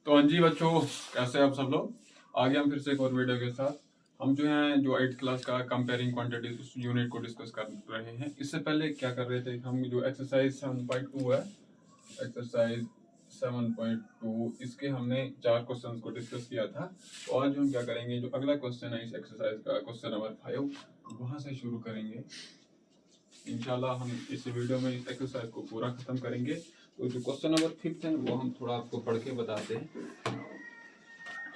तो हाँ जी बच्चों, कैसे हैं आप सब लोग। आगे हम फिर से एक और वीडियो के साथ हम जो हैं जो 8th क्लास का कंपेयरिंग क्वांटिटीज उस यूनिट को डिस्कस कर रहे हैं। इससे पहले क्या कर रहे थे हम, जो एक्सरसाइज 7.2 है, एक्सरसाइज 7.2 इसके हमने 4 क्वेश्चंस को डिस्कस किया था। तो आज हम क्या करेंगे, जो अगला क्वेश्चन है इस एक्सरसाइज का, क्वेश्चन नंबर 5, वहाँ से शुरू करेंगे। इंशाल्लाह हम इस वीडियो में इस एक्सरसाइज को पूरा खत्म करेंगे। तो जो क्वेश्चन नंबर 5 है वो हम थोड़ा आपको पढ़ के बताते हैं।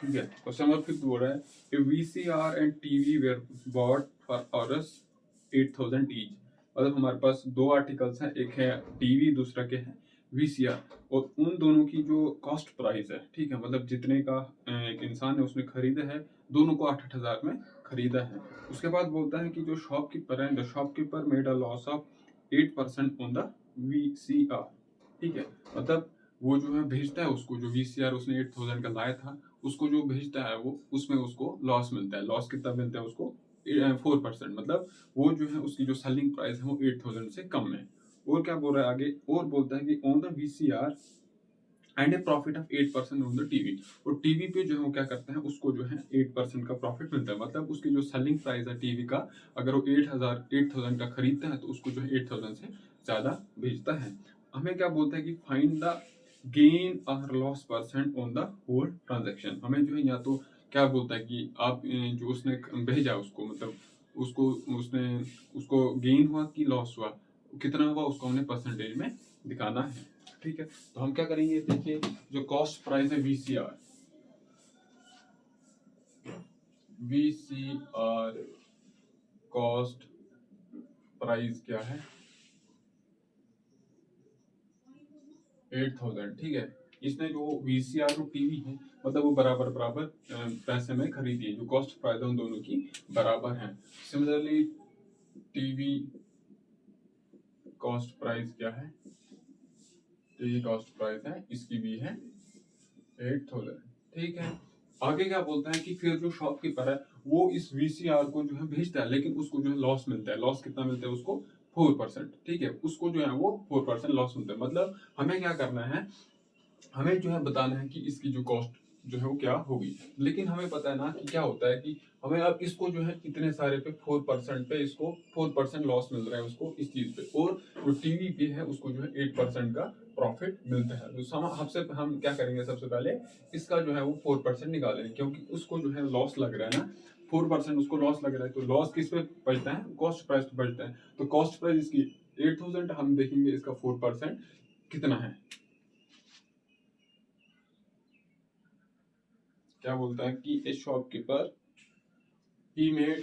ठीक है, क्वेश्चन नंबर 5 बोल रहा है, a VCR and TV were bought for orders 8000 each. मतलब हमारे पास दो आर्टिकल्स हैं, एक है टीवी, दूसरा के है वीसीआर, और उन दोनों की जो कॉस्ट प्राइस है, ठीक है, मतलब जितने का एक इंसान है उसने खरीदा है, दोनों को 8,000 में खरीदा है। उसके बाद बोलता है कि जो शॉपकीपर है, the shopkeeper made a loss of 8% on the VCR. ठीक है, मतलब वो जो है भेजता है उसको, जो वीसीआर उसने 8000 का लाया था, उसको जो भेजता है वो, उसमें उसको लॉस मिलता है। लॉस कितना मिलता है उसको? 4%। मतलब वो जो है उसकी जो सेलिंग प्राइस है वो 8000 से कम है। और क्या बोल रहा है आगे, और बोलता है कि on the VCR and A profit of 8% on the TV. और टीवी पे जो है वो क्या करता है, उसको जो है 8% का प्रॉफिट मिलता है। मतलब उसकी जो सेलिंग प्राइस है टीवी का, अगर वो 8000 का खरीदता है तो उसको जो है 8000 से ज्यादा बेचता है। हमें क्या बोलता है कि फाइंड द गेन और loss percent on the whole transaction. हमें जो है, या तो क्या बोलता है कि आप जो उसने भेजा उसको, मतलब उसको उसने उसको गेन हुआ कि लॉस हुआ, कितना हुआ, उसको हमने परसेंटेज में दिखाना है। ठीक है, तो हम क्या करेंगे, देखिए जो कॉस्ट प्राइस है वीसीआर, वीसीआर कॉस्ट प्राइस क्या है, 8000। ठीक है, इसने जो वीसीआर और टीवी है, मतलब वो बराबर बराबर पैसे में खरीदी है। जो कॉस्ट प्राइस है उन दोनों की बराबर है। सिमिलरली टीवी कॉस्ट प्राइस क्या है, टीवी कॉस्ट प्राइस है इसकी भी है 8000। ठीक है, आगे क्या बोलता है कि फिर जो शॉपकीपर है वो इस वीसीआर को जो है भेजता है, लेकिन उसको जो है लॉस मिलता है। लॉस कितना मिलता है उसको? 4%। ठीक है, उसको जो है वो 4% लॉस मिलता है। मतलब हमें क्या करना है, हमें जो है बताना है कि इसकी जो कॉस्ट जो है वो क्या होगी। लेकिन हमें पता है ना कि क्या होता है कि हमें अब इसको जो है इतने सारे पे 4% पे इसको 4% लॉस मिल रहा है उसको इस चीज पे, और जो टीवी पे है उसको जो है 8% का प्रॉफिट मिलता है। तो हमसे हम क्या करेंगे, सबसे पहले इसका जो है वो 4% निकालेंगे, क्योंकि उसको जो है लॉस लग रहा है ना, 4% उसको लॉस लग रहा है। तो लॉस किस पे बचता है? कॉस्ट प्राइस पे बचता है। तो कॉस्ट प्राइस इसकी 8000, हम देखेंगे इसका 4% कितना है। क्या बोलता है कि ए shopkeeper he made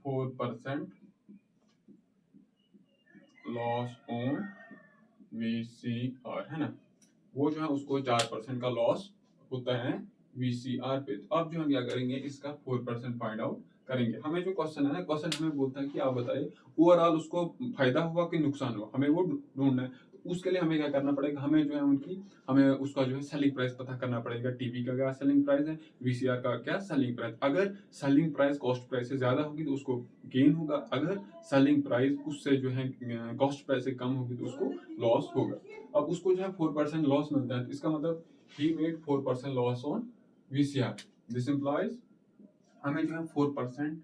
4% loss on VCR, है ना। वो जो है उसको 4% का लॉस होता है वीसीआर पे। तो अब जो हम क्या करेंगे, इसका 4% फाइंड आउट करेंगे। हमें जो क्वेश्चन है ना, क्वेश्चन हमें बोलता है कि आप बताइए ओवरऑल उसको फायदा हुआ कि नुकसान हुआ, हमें वो ढूंढना है। तो उसके लिए हमें क्या करना पड़ेगा, हमें जो है हमें उसका जो है सेलिंग प्राइस पता करना पड़ेगा। टीवी का क्या सेलिंग प्राइस है, वीसीआर का क्या सेलिंग प्राइस। अगर सेलिंग प्राइस कॉस्ट प्राइस से ज्यादा होगी तो उसको गेन होगा, अगर सेलिंग प्राइस उससे जो है कॉस्ट प्राइस से कम होगी तो उसको लॉस होगा। अब उसको जो है 4% लॉस मिलता है, तो इसका मतलब he made 4% loss on VCR. This employees हमें जो है 4%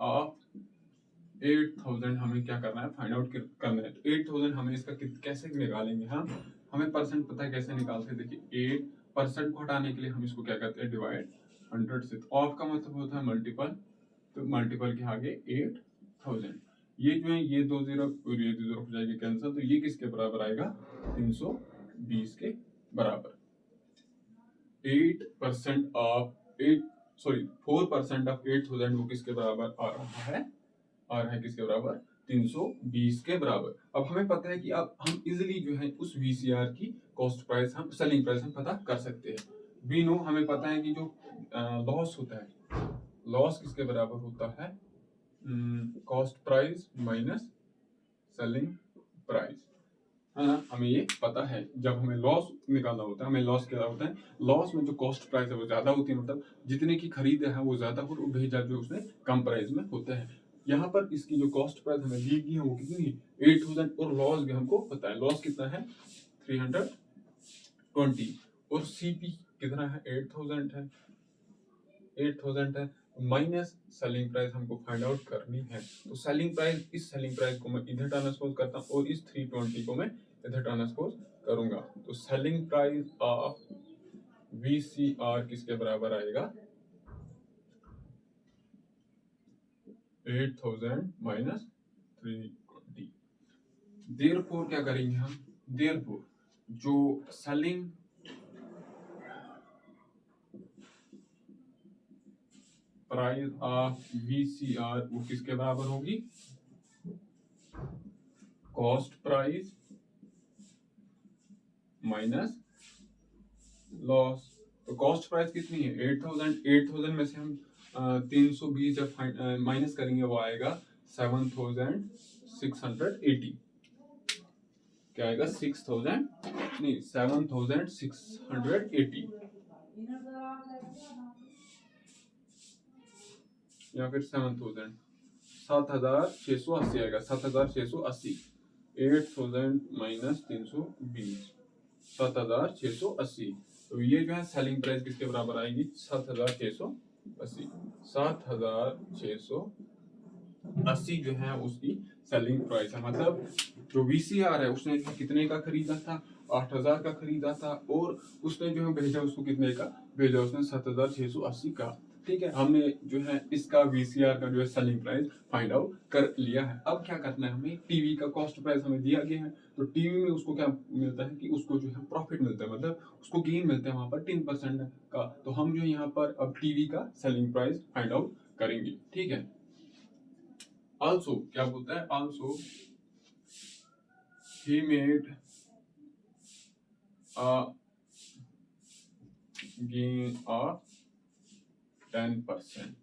ऑफ 8000 हमें क्या करना है, फाइंड आउट करना है। तो 8000 हमें इसका कैसे निकालेंगे हम, हमें परसेंट पता है कैसे निकालते हैं। देखिए 8% को हटाने के लिए हम इसको क्या करते हैं, डिवाइड 100 से। ऑफ का मतलब होता है मल्टीपल, तो मल्टीपल के आगे 8000। ये जो है ये 20 और ये 20 हो जाएगी कैंसिल, तो ये किसके बराबर आएगा, 320 के बराबर। 8% ऑफ 8 सॉरी 4% ऑफ 8000 वो किसके बराबर आ रहा है, आ रहा है किसके बराबर, 320 के बराबर। अब हमें पता है कि अब हम इजिली जो है उस वीसीआर की कॉस्ट प्राइस, हम सेलिंग प्राइस हम पता कर सकते हैं। वी नो, हमें पता है कि जो लॉस होता है, लॉस किसके बराबर होता है, cost price minus selling price, है ना। हमें ये पता है। जब हमें लॉस निकालना होता है, हमें लॉस क्या होता है, लॉस में जो कॉस्ट प्राइस है वो ज्यादा होती है, मतलब जितने की खरीद है वो ज्यादा और भेजा जो उसने कम प्राइस में होता है। यहाँ पर इसकी जो कॉस्ट प्राइस हमें दी गई है वो कितनी है 8000 और लॉस भी हमको पता है, लॉस कितना है 320 और सीपी कितना है 8000 है माइनस सेलिंग प्राइस हमको फाइंड आउट करनी है। तो सेलिंग प्राइस, इस सेलिंग प्राइस को मैं इधर ट्रांसपोज करता हूँ और इस 320 को मैं इधर ट्रांसपोज करूंगा। तो सेलिंग प्राइस ऑफ VCR किसके बराबर आएगा 8000 माइनस 320। देयरफॉर क्या करेंगे हम, देयरफॉर जो सेलिंग प्राइस ऑफ VCR वो किसके बराबर होगी कॉस्ट प्राइस माइनस लॉस। तो कॉस्ट प्राइस कितनी है 8000 में से हम 320 जब माइनस करेंगे वो आएगा 7680। क्या आएगा 6000 नहीं 7680 या फिर 7680 आएगा 7680। 8000 माइनस 320 7680। तो ये जो है सेलिंग प्राइस किसके बराबर आएगी 7680। 7680 जो है उसकी सेलिंग प्राइस है। मतलब जो VCR है उसने कितने का खरीदा था 8000 का खरीदा था और उसने जो है भेजा उसको कितने का भेजा उसने 7680 का। ठीक है, हमने जो है इसका VCR का जो है सेलिंग प्राइस फाइंड आउट कर लिया है। अब क्या करना है हमें, टीवी का कॉस्ट प्राइस हमें दिया गया है तो टीवी में उसको क्या मिलता है कि उसको जो है प्रॉफिट मिलता है, मतलब उसको गेन मिलता है वहां पर 10% का। तो हम जो यहाँ पर अब टीवी का सेलिंग प्राइस फाइंड आउट करेंगे। ठीक है, ऑल्सो क्या बोलता है, also he made a gain of 10%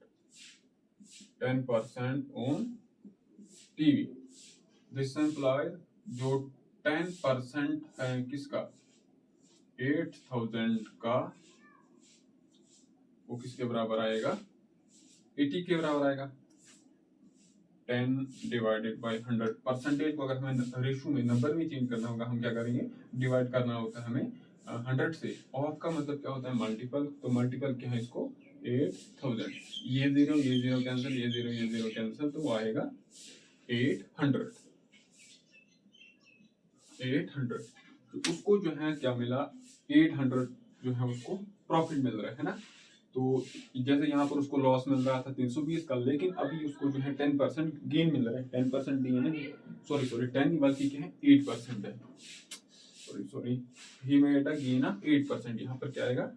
on TV। This implies जो 10% है किसका 8000 का वो किसके बराबर आएगा 80 के बराबर आएगा। 10 डिवाइडेड बाय 100। परसेंटेज को अगर हमें रेशो में नंबर में चेंज करना होगा हम क्या करेंगे डिवाइड करना होता है हमें 100 से। ऑफ का मतलब क्या होता है मल्टीपल, तो मल्टीपल क्या है इसको 8000। ये जीरो कैंसिल, ये जीरो कैंसिल, तो वो आएगा 800। तो उसको जो है क्या मिला 800 जो है उसको प्रॉफिट मिल रहा है ना। तो जैसे यहाँ पर उसको लॉस मिल रहा था 320 का, लेकिन अभी उसको जो है 10% गेन मिल रहा है। 10% नहीं है ना, सॉरी 10 बल्कि क्या है 8% है। Sorry he made a gain of 8%। यहाँ पर क्या आएगा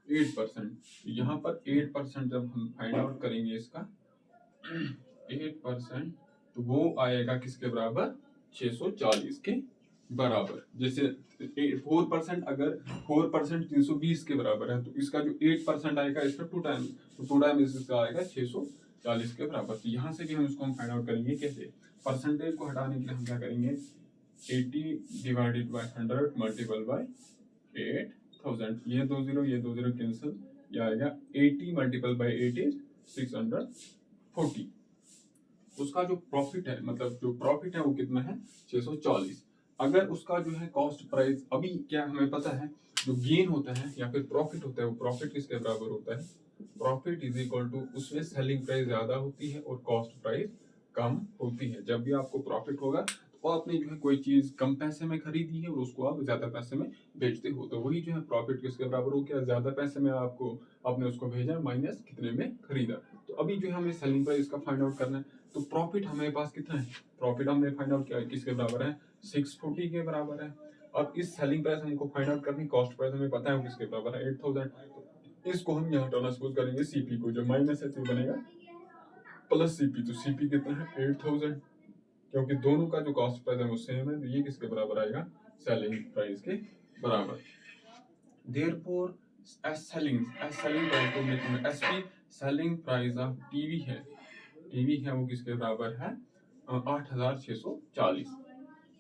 8%। यहाँ पर 8% जब हम फाइंड आउट करेंगे इसका 8%, तो वो आएगा किसके बराबर 640 के बराबर। जैसे 4% अगर 4% 320 के बराबर है तो इसका जो 8% आएगा इसका 2 टाइम, तो 2 टाइम इसका आएगा 640 के बराबर। तो यहाँ से भी हम इसको हम फाइंड आउट करेंगे कैसे, परसेंटेज को हटाने के लिए हम क्या करेंगे 80 डिवाइडेड बाय 100 मल्टीपल बाय 8000। ये दो जीरो कैंसिल, ये आएगा 80 मल्टीपल बाय 8 इज 640। उसका जो प्रॉफिट है, मतलब जो प्रॉफिट है वो कितना है 640। अगर उसका जो है कॉस्ट प्राइस, अभी क्या हमें पता है जो गेन होता है या फिर प्रॉफिट होता है वो प्रॉफिट किसके बराबर होता है, प्रॉफिट इज इक्वल टू उसमें सेलिंग प्राइस ज्यादा होती है और कॉस्ट प्राइस कम होती है। जब भी आपको प्रॉफिट होगा तो आपने जो है कोई चीज कम पैसे में खरीदी है और उसको आप ज्यादा पैसे में बेचते हो, तो वही जो है प्रॉफिट किसके बराबर हो गया, ज्यादा पैसे में आपको आपने उसको भेजा माइनस कितने में खरीदा। तो अभी जो है हमें सेलिंग प्राइस का फाइंड आउट करना है। तो प्रॉफिट हमारे पास कितना है, प्रॉफिट हमने फाइंड आउट किया किसके बराबर है 640 के बराबर है। अब इस सेलिंग प्राइस हमको फाइंड आउट करनी, कॉस्ट प्राइस हमें पता है किसके बराबर है 8000। तो इसको हम यहाँ ट्रांसपोज करेंगे सीपी को, जो माइनस है तो बनेगा प्लस सीपी। तो सीपी कितना है 8000, क्योंकि दोनों का जो कॉस्ट प्राइस है वो सेम है, तो ये किसके बराबर आएगा सेलिंग प्राइस के बराबर। देयरफॉर सेलिंग प्राइस को लिखते हैं SP, selling price of TV है वो किसके बराबर है 8640।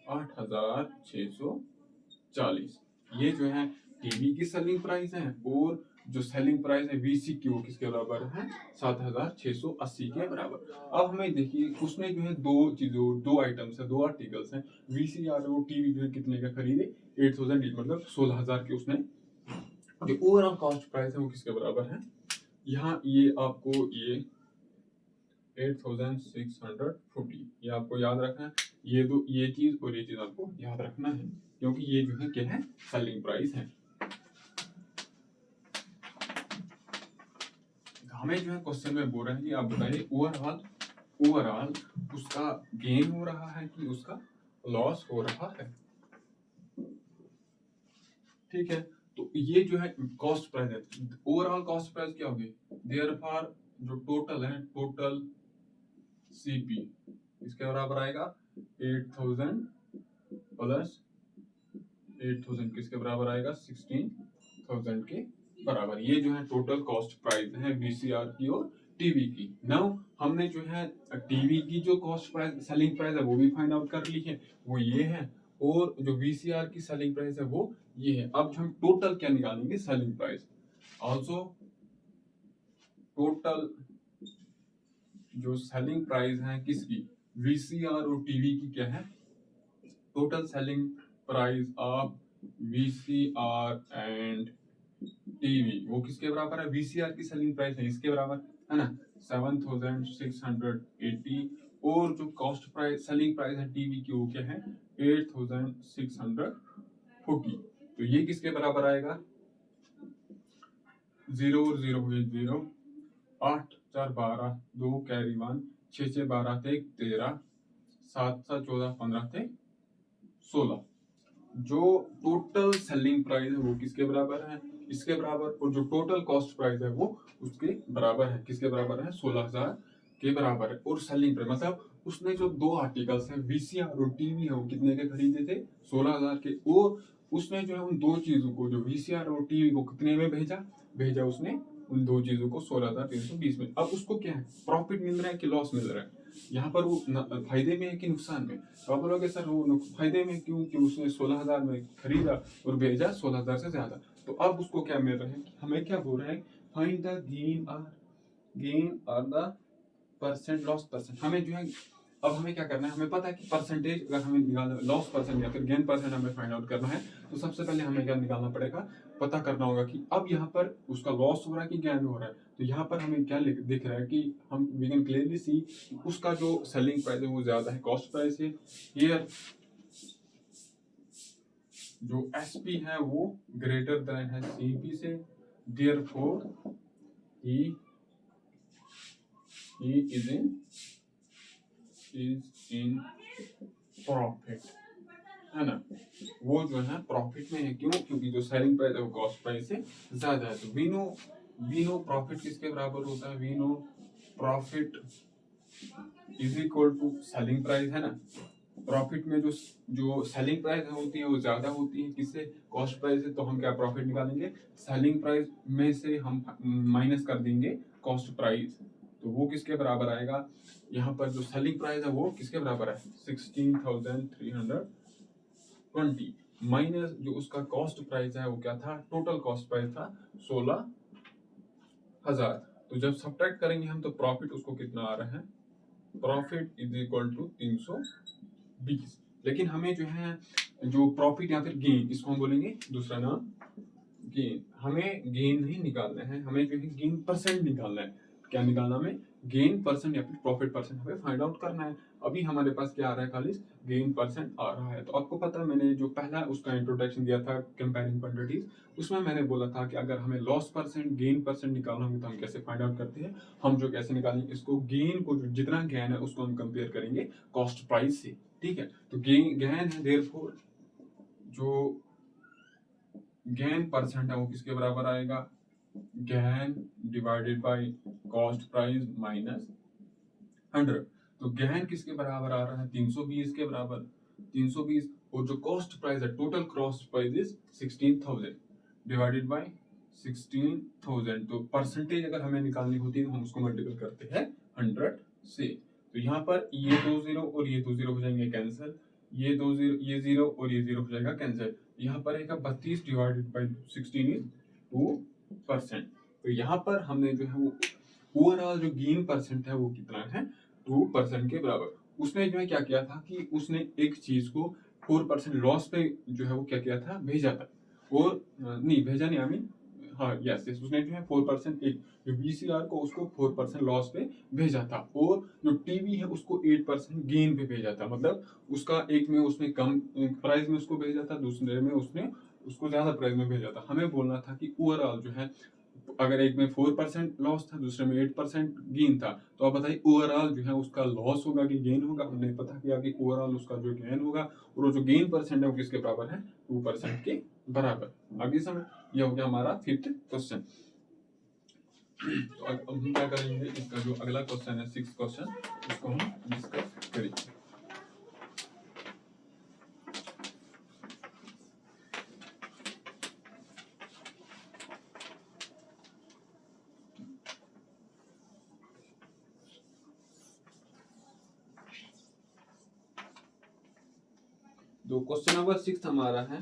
8640 ये जो है टीवी की सेलिंग प्राइस है और जो सेलिंग प्राइस है वीसी की वो किसके बराबर है 7680 के बराबर। अब हमें देखिए उसने जो है दो आइटम्स है, दो आर्टिकल्स हैं, वीसीआर और टीवी जो है कितने का खरीदे 8000 each, मतलब 16000 के उसने। जो ओवरऑल कॉस्ट प्राइस है वो किसके बराबर है, यहाँ ये आपको ये 8640 ये आपको याद रखना है। ये चीज और ये चीज आपको याद रखना है, क्योंकि ये जो है क्या है सेलिंग प्राइस है। हमें जो है क्वेश्चन में बोल रहे हैं कि आप बताइए ओवरऑल उसका गेन हो रहा है कि उसका लॉस हो रहा है। ठीक है, तो ये जो है कॉस्ट प्राइस है। ओवरऑल कॉस्ट प्राइस क्या होगी, देयरफॉर जो टोटल है, टोटल सीपी इसके बराबर आएगा 8000 प्लस 8000 किसके बराबर आएगा 16000 के बराबर। ये जो है टोटल कॉस्ट प्राइस है वीसीआर की और टीवी की। नाउ हमने जो है टीवी की जो कॉस्ट प्राइस सेलिंग प्राइस है वो भी फाइंड आउट कर ली है, वो ये है, और जो वीसीआर की सेलिंग प्राइस है वो ये है। अब हम टोटल क्या निकालेंगे, सेलिंग प्राइस। ऑल्सो टोटल जो सेलिंग प्राइस है किसकी, वीसीआर और टीवी की क्या है, total selling price of VCR and TV वो किसके बराबर है, वीसीआर की सेलिंग प्राइस है इसके बराबर है ना 7680, और जो कॉस्ट प्राइस सेलिंग प्राइस है टीवी की वो क्या है 8640। तो ये किसके बराबर आएगा, 0 और 0 हुए 0, 8 4 12, 2 कैरी 1, 6 6 12 थे 13, 7 7 14 15 थे 16। जो टोटल सेलिंग प्राइस है वो किसके बराबर है, इसके बराबर, और जो टोटल कॉस्ट प्राइस है वो उसके बराबर है, किसके बराबर है 16000 के बराबर है। और सेलिंग प्राइस मतलब उसने जो दो आर्टिकल्स हैं वीसीआर और टीवी है वो कितने के खरीदे थे 16000 के, और उसने जो है उन दो चीजों को जो वीसीआर और टीवी को कितने में भेजा उसने उन दो चीजों को 16320 में। अब उसको क्या है प्रॉफिट मिल रहा है कि लॉस मिल रहा है, यहाँ पर वो फायदे में है कि नुकसान में। तो आप बोलोगे सर वो फायदे में क्यों, कि उसने 16000 में खरीदा और भेजा 16000 से ज्यादा। तो अब उसको क्या मिल रहा है, हमें क्या बोल रहा है, फाइंड द गेन और द परसेंट लॉस परसेंट। हमें जो है अब हमें क्या करना है, हमें पता है कि परसेंटेज अगर हमें निकालना लॉस परसेंट या फिर गेन परसेंट हमें फाइंड आउट करना है, तो सबसे पहले हमें क्या निकालना पड़ेगा, पता करना होगा कि अब यहाँ पर उसका लॉस हो रहा है कि गेन हो रहा है। तो यहाँ पर हमें क्या दिख रहा है कि हम वी कैन क्लियरली सी उसका जो सेलिंग प्राइस है वो ज्यादा है कॉस्ट प्राइस से। हियर जो एसपी है वो ग्रेटर देन है सीपी से, therefore he is in profit, है ना, वो जो है प्रॉफिट में है। क्यों, क्योंकि जो सेलिंग प्राइस है वो कॉस्ट प्राइस से ज्यादा है। तो वी नो प्रॉफिट किसके बराबर होता है, we know profit is equal to selling price, है ना। प्रॉफिट में जो सेलिंग प्राइस होती है वो ज्यादा होती है किससे, कॉस्ट प्राइस से। तो हम क्या प्रॉफिट निकालेंगे, सेलिंग प्राइस में से हम माइनस कर देंगे कॉस्ट प्राइस, तो वो किसके बराबर आएगा, यहाँ पर जो सेलिंग प्राइस है वो किसके बराबर है 16320 माइनस जो उसका कॉस्ट प्राइस है वो क्या था, टोटल कॉस्ट प्राइस था 16000। तो जब सब्ट्रैक्ट करेंगे हम तो प्रॉफिट उसको कितना आ रहा है, प्रॉफिट इज इक्वल टू 320। लेकिन हमें जो है जो प्रॉफिट या फिर गेन इसको हम बोलेंगे दूसरा नाम गेन, हमें गेन नहीं निकालना है, हमें जो है गेन परसेंट निकालना है। क्या निकालना हमें, गेन परसेंट या फिर प्रॉफिट परसेंट हमें फाइंड आउट करना है। अभी हमारे पास क्या आ रहा है, खाली गेन परसेंट आ रहा है। तो आपको पता है मैंने जो पहला उसका इंट्रोडक्शन दिया था कंपेयरिंग क्वांटिटीज, उसमें मैंने बोला था कि अगर हमें लॉस परसेंट गेन परसेंट निकालना होगा तो हम कैसे फाइंड आउट करते हैं, हम जो कैसे निकालेंगे इसको, गेन को जो जितना गेन है उसको हम कंपेयर करेंगे कॉस्ट प्राइस से। ठीक है, तो गेन है देयरफॉर जो गेन परसेंट है वो किसके बराबर आएगा, gain divided by cost price minus 100। तो गेन किसके बराबर आ रहा है 320 के बराबर, 320, और जो कॉस्ट प्राइस है total cost price is 16000 divided by 16000। तो परसेंटेज अगर हमें निकालनी होती है तो हम उसको मल्टीपल करते हैं 100 से। तो यहाँ पर ये 2 0 और ये 2 0 हो जाएंगे कैंसिल, ये 2 0 ये 0 और ये 0 हो जाएगा कैंसिल। यहाँ पर आएगा 32 डिवाइडेड बाय 16 इज 2%। तो यहाँ पर हमने जो है वो ओवरऑल जो गेन परसेंट है वो कितना है, 2% के बराबर। उसने जो है क्या किया था कि उसने एक चीज को 4% लॉस पे जो है वो क्या किया था, भेजा था। और नहीं भेजा नहीं, आई मीन हाँ यस यस, उसने जो है 4% एक जो वीसीआर को उसको 4% लॉस पे भेजा था, और जो टीवी है उसको 8% गेन पे भेजा था। मतलब उसका एक में उसने कम प्राइस में उसको भेजा था, दूसरे में उसने उसको ज्यादा प्राइस में भेजा था। हमें बोलना था कि ओवरऑल जो है अगर एक में 4% लॉस था, दूसरे में 8% गेन था, तो आप बताइए ओवरऑल जो है उसका लॉस होगा कि गेन होगा। हमने पता किया कि ओवरऑल उसका जो गेन होगा, और वो जो गेन परसेंट है वो किसके बराबर है, 2% के बराबर। आगे समझ, यह हो गया हमारा 5th क्वेश्चन। तो अब हम क्या करेंगे, इसका जो अगला क्वेश्चन है 6th क्वेश्चन, उसको हम डिस्कस करेंगे। तो क्वेश्चन नंबर 6 हमारा है,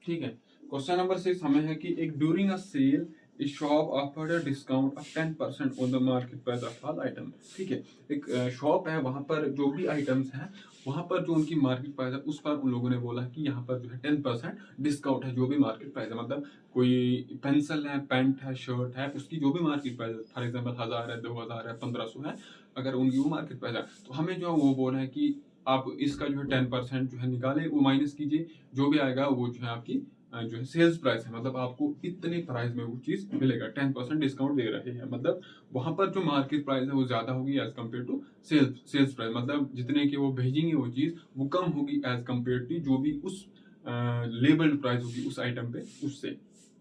ठीक है। क्वेश्चन नंबर 6 हमें है कि एक during a sale a shop offered a discount of 10% on the market price of all item. ठीक है, एक शॉप है, वहां पर जो भी आइटम्स हैं वहां पर जो उनकी मार्केट प्राइस है उस पर उन लोगों ने बोला कि यहाँ पर जो है 10% डिस्काउंट है, जो भी मार्केट प्राइस है। मतलब कोई पेंसिल है, पेंट है, शर्ट है, उसकी जो भी मार्केट प्राइस है, फॉर एग्जाम्पल 1000 है, 2000 है, 1500 है, अगर उनकी वो मार्केट प्राइस है, तो हमें जो है वो बोल रहे हैं कि आप इसका जो है 10% जो है निकाले, वो माइनस कीजिए, जो भी आएगा वो जो है आपकी जो है सेल्स प्राइस है। मतलब आपको इतने प्राइस में वो चीज मिलेगा, 10% डिस्काउंट दे रहे हैं। मतलब वहां पर जो मार्केट प्राइस है वो ज्यादा होगी as compare to sales price. मतलब जितने की वो भेजेंगे वो चीज वो कम होगी एज कम्पेयर टू जो भी उस लेबल्ड प्राइस होगी उस आइटम पे उससे।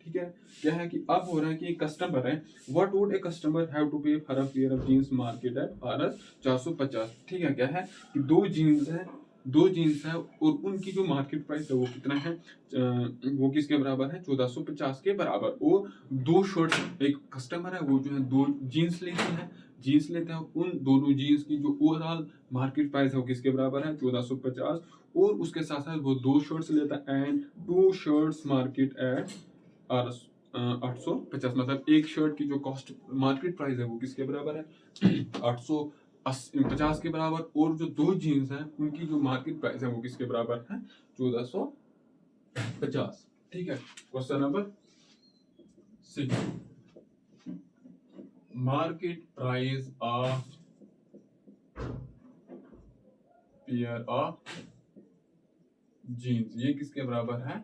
ठीक है, क्या है कि अब हो रहा है कि एक कस्टमर है, what would a customer have to pay for a pair of jeans market at RS 450। ठीक है, क्या है कि दो जीन्स है और उनकी जो मार्केट प्राइस है वो कितना है, वो किसके बराबर है, 1450 के बराबर। और दो शर्ट, एक कस्टमर है वो जो है दो जीन्स लेते हैं, उन दोनों जीन्स की जो ओवरऑल मार्केट प्राइस है वो किसके बराबर है, 1450। और उसके साथ साथ वो दो शर्ट्स लेता है, and two shirts market at 850। मतलब एक शर्ट की जो कॉस्ट मार्केट प्राइस है वो किसके बराबर है, 850 के बराबर। और जो दो जीन्स हैं उनकी जो मार्केट प्राइस है वो किसके बराबर है, 1450। ठीक है, question number 6, market price of pair of jeans, ये किसके बराबर है,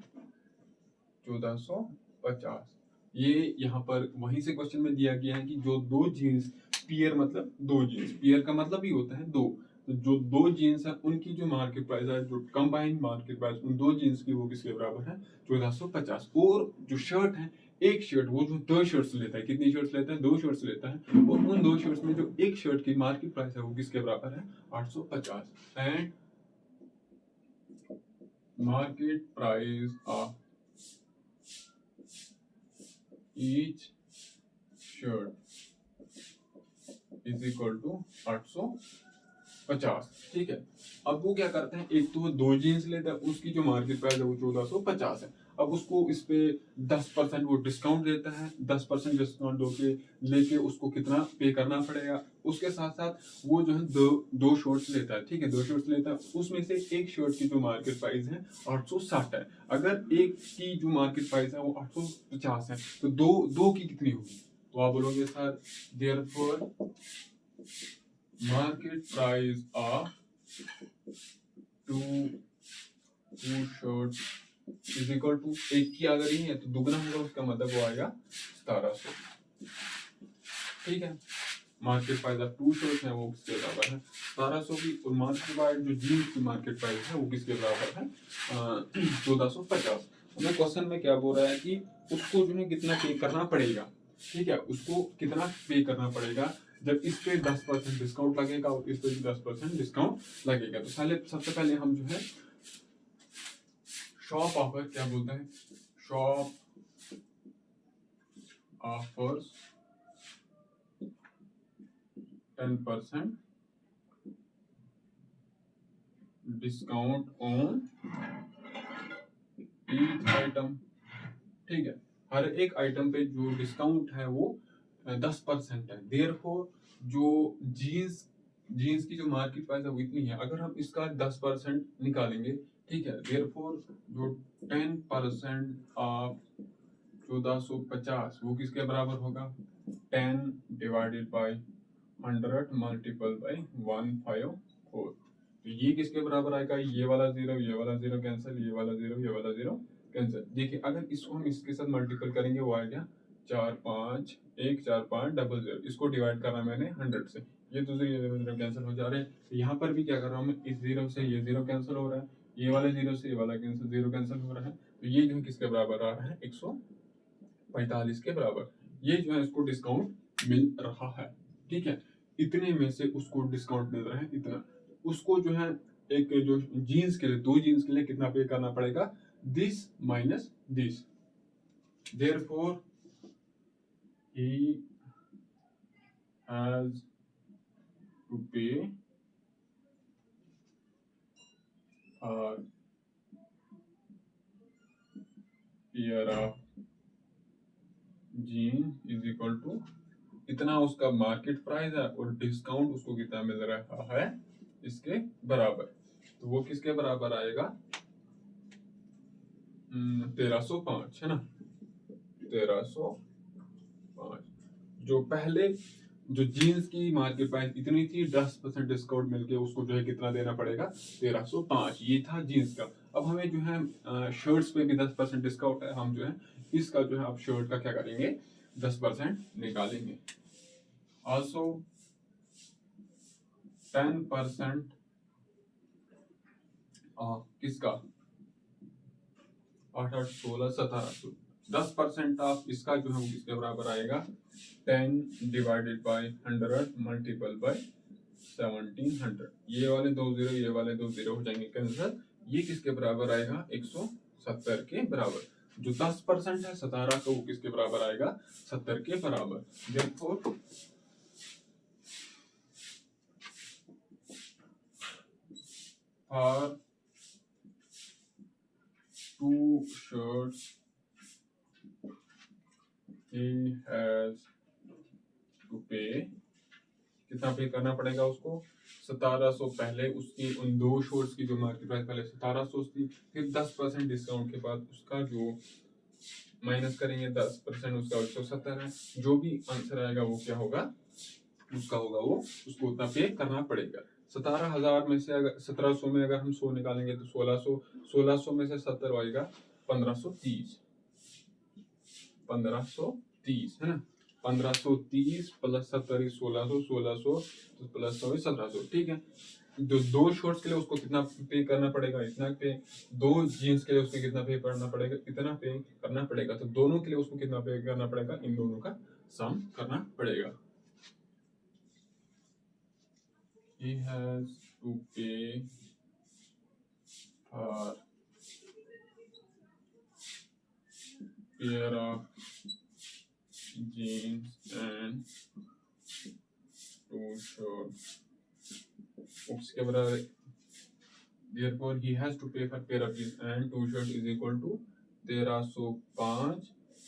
1450। ये यहाँ पर वहीं से क्वेश्चन में दिया गया है कि जो दो जीन्स, पियर मतलब दो जीन्स, पियर का मतलब ही होता है दो, तो जो दो जीन्स है उनकी जो मार्केट प्राइस है, जो कंबाइंड मार्केट प्राइस उन दो जीन्स की वो किसके बराबर है, 1450। और जो शर्ट है, एक शर्ट वो जो दो शर्ट्स लेता है, कितनी शर्ट्स लेता है, दो शर्ट्स लेता है, और उन दो शर्ट्स में जो एक शर्ट की मार्केट प्राइस है वो किसके बराबर है, 850। And market price of each shirt is equal to 850। ठीक है, अब वो क्या करते हैं, एक तो वो दो जीन्स लेता है, उसकी जो मार्केट प्राइस है वो 1450 है। अब उसको इस पे 10% वो डिस्काउंट देता है, 10% डिस्काउंट दोके लेके उसको कितना पे करना पड़ेगा। उसके साथ साथ वो जो है दो शर्ट्स लेता है, ठीक है, दो शर्ट्स लेता है, उसमें से एक शर्ट की जो मार्केट प्राइस है 860 है। अगर एक की जो मार्केट प्राइस है वो 850 है, तो दो की कितनी होगी, तो आप बोलोगे sir therefore market price of two shirts is equal to, एक की अगर ही है तो दुगना होगा, उसका मतलब वो आएगा 1700। ठीक है, market price of two shirts है वो किसके बराबर है, 1700 की। और मार्केट प्राइस जो जीन्स की मार्केट प्राइस है वो किसके बराबर है, 1450। हमें क्वेश्चन में क्या बोल रहा है कि उसको जो है कितना पे करना पड़ेगा। ठीक है, उसको कितना पे करना पड़ेगा जब इस पे 10% डिस्काउंट लगेगा और इस पे भी 10% डिस्काउंट लगेगा। तो सबसे पहले हम जो है शॉप ऑफर क्या बोलते हैं, shop offers 10% discount on each item. ठीक है, हर एक आइटम पे जो डिस्काउंट है वो 10% है। देयरफॉर जो जीन्स जीन्स की जो मार्केट प्राइस है वो इतनी है, अगर हम इसका 10% निकालेंगे, ठीक है, देयरफॉर जो 10% ऑफ 1450 वो किसके बराबर होगा? 10 डिवाइडेड बाय 100 मल्टीपल बाय 154। तो ये किसके बराबर आएगा? ये वाला जीरो कैंसिल, ये वाला जीरो कैंसिल। देखिए अगर इसको हम इसके साथ मल्टीपल करेंगे वो आ गया 4514500। इसको डिवाइड करा मैंने 100 से, ये तो जीरो कैंसिल हो जा रहे हैं। तो यहाँ पर भी क्या कर रहा हूँ मैं, इस जीरो से ये जीरो कैंसिल हो रहा है, ये वाले जीरो से ये वाला जीरो कैंसिल हो रहा है। तो ये जो है किसके बराबर आ रहा है? 145 के बराबर। ये जो है इसको डिस्काउंट मिल रहा है, ठीक है। इतने में से उसको डिस्काउंट मिल रहा है इतना, उसको जो है एक जो जीन्स के लिए, दो जीन्स के लिए कितना पे करना पड़ेगा? This minus this. Therefore he has to pay a pair of jeans is equal to इतना उसका मार्केट प्राइस है, और डिस्काउंट उसको कितना मिल रहा है? इसके बराबर। तो वो किसके बराबर आएगा? 1305 है ना, 1305। जो पहले जो जीन्स की मार्केट प्राइस इतनी थी, 10% डिस्काउंट मिलके उसको जो है कितना देना पड़ेगा? 1305। ये था जीन्स का। अब हमें जो है शर्ट्स पे भी 10% डिस्काउंट है, हम जो है इसका जो है अब शर्ट का क्या करेंगे? 10% निकालेंगे। ऑल्सो 10% किसका? 8 8 16 1700। 10% ऑफ इसका जो है वो किसके बराबर आएगा? 10 डिवाइडेड बाय 100 मल्टीपल बाय 1700। ये वाले दो जीरो, ये वाले दो जीरो हो जाएंगे कैंसिल। ये किसके बराबर आएगा? 170 के बराबर। जो 10% है 17 का, वो किसके बराबर आएगा? 70 के बराबर। Therefore for 2 shirts he has to pay, कितना पे करना पड़ेगा उसको? 1700 पहले उसकी उन दो शर्ट्स की जो मार्केट प्राइस पहले 1700 थी, फिर 10% डिस्काउंट के बाद उसका जो माइनस करेंगे 10% उसका 170 है। जो भी आंसर आएगा वो क्या होगा? उसका होगा वो, उसको उतना पे करना पड़ेगा। 17,000 में से अगर 1700 में अगर हम 100 निकालेंगे तो 1600, 1600 में से 70 आएगा 1530, 1530 है ना। 1530 प्लस 70 1600, 1600 तो प्लस 1700, ठीक है। जो दो शॉर्ट्स के लिए उसको कितना पे करना पड़ेगा? इतना पे। दो जीन्स के लिए उसको कितना पे करना पड़ेगा? इतना पे करना पड़ेगा। तो दोनों के लिए उसको कितना पे करना पड़ेगा? इन दोनों का सम करना पड़ेगा। He has to pay for pair of jeans and 2 shorts. उसके बराबर therefore he has to pay for pair of jeans and 2 shorts is equal to 1305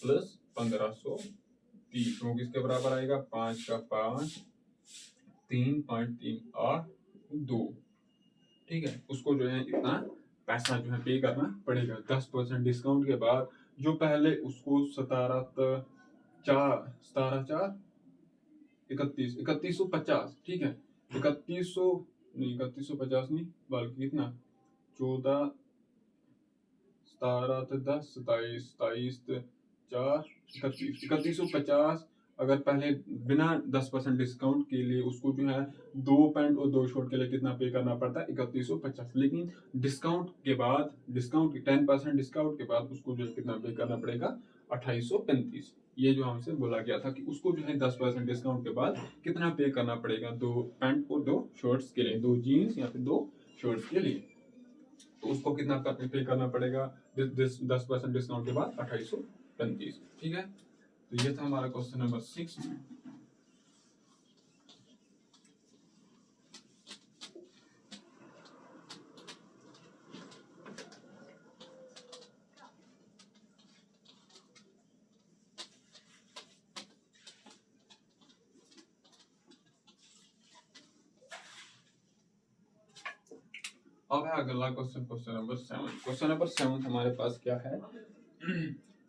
plus 1530। वो किसके बराबर आएगा? 5 का 5, 3 5 3 8 2, ठीक है। उसको जो है इतना पैसा जो है पे करना पड़ेगा 10% डिस्काउंट के बाद। जो पहले उसको 31,450, ठीक है। 3100 नहीं, 3150 नहीं, बल्कि कितना? 14 17 10 27 27 4 3150। अगर पहले बिना 10% डिस्काउंट के लिए उसको जो है 2 पैंट और 2 शर्ट के लिए कितना पे करना पड़ता है? 3150। लेकिन डिस्काउंट के बाद, डिस्काउंट 10% डिस्काउंट के बाद उसको जो कितना पे करना पड़ेगा? 2835। ये जो हमसे बोला गया था कि उसको जो है 10% डिस्काउंट के बाद कितना पे करना पड़ेगा? 2 पैंट और 2 शर्ट्स के लिए, 2 जीन्स या फिर 2 शर्ट्स के लिए। तो उसको कितना पे करना पड़ेगा? 10% डिस्काउंट के बाद 2835, ठीक है। तो ये था हमारा क्वेश्चन नंबर 6। अब है अगला क्वेश्चन, क्वेश्चन नंबर 7 हमारे पास क्या है?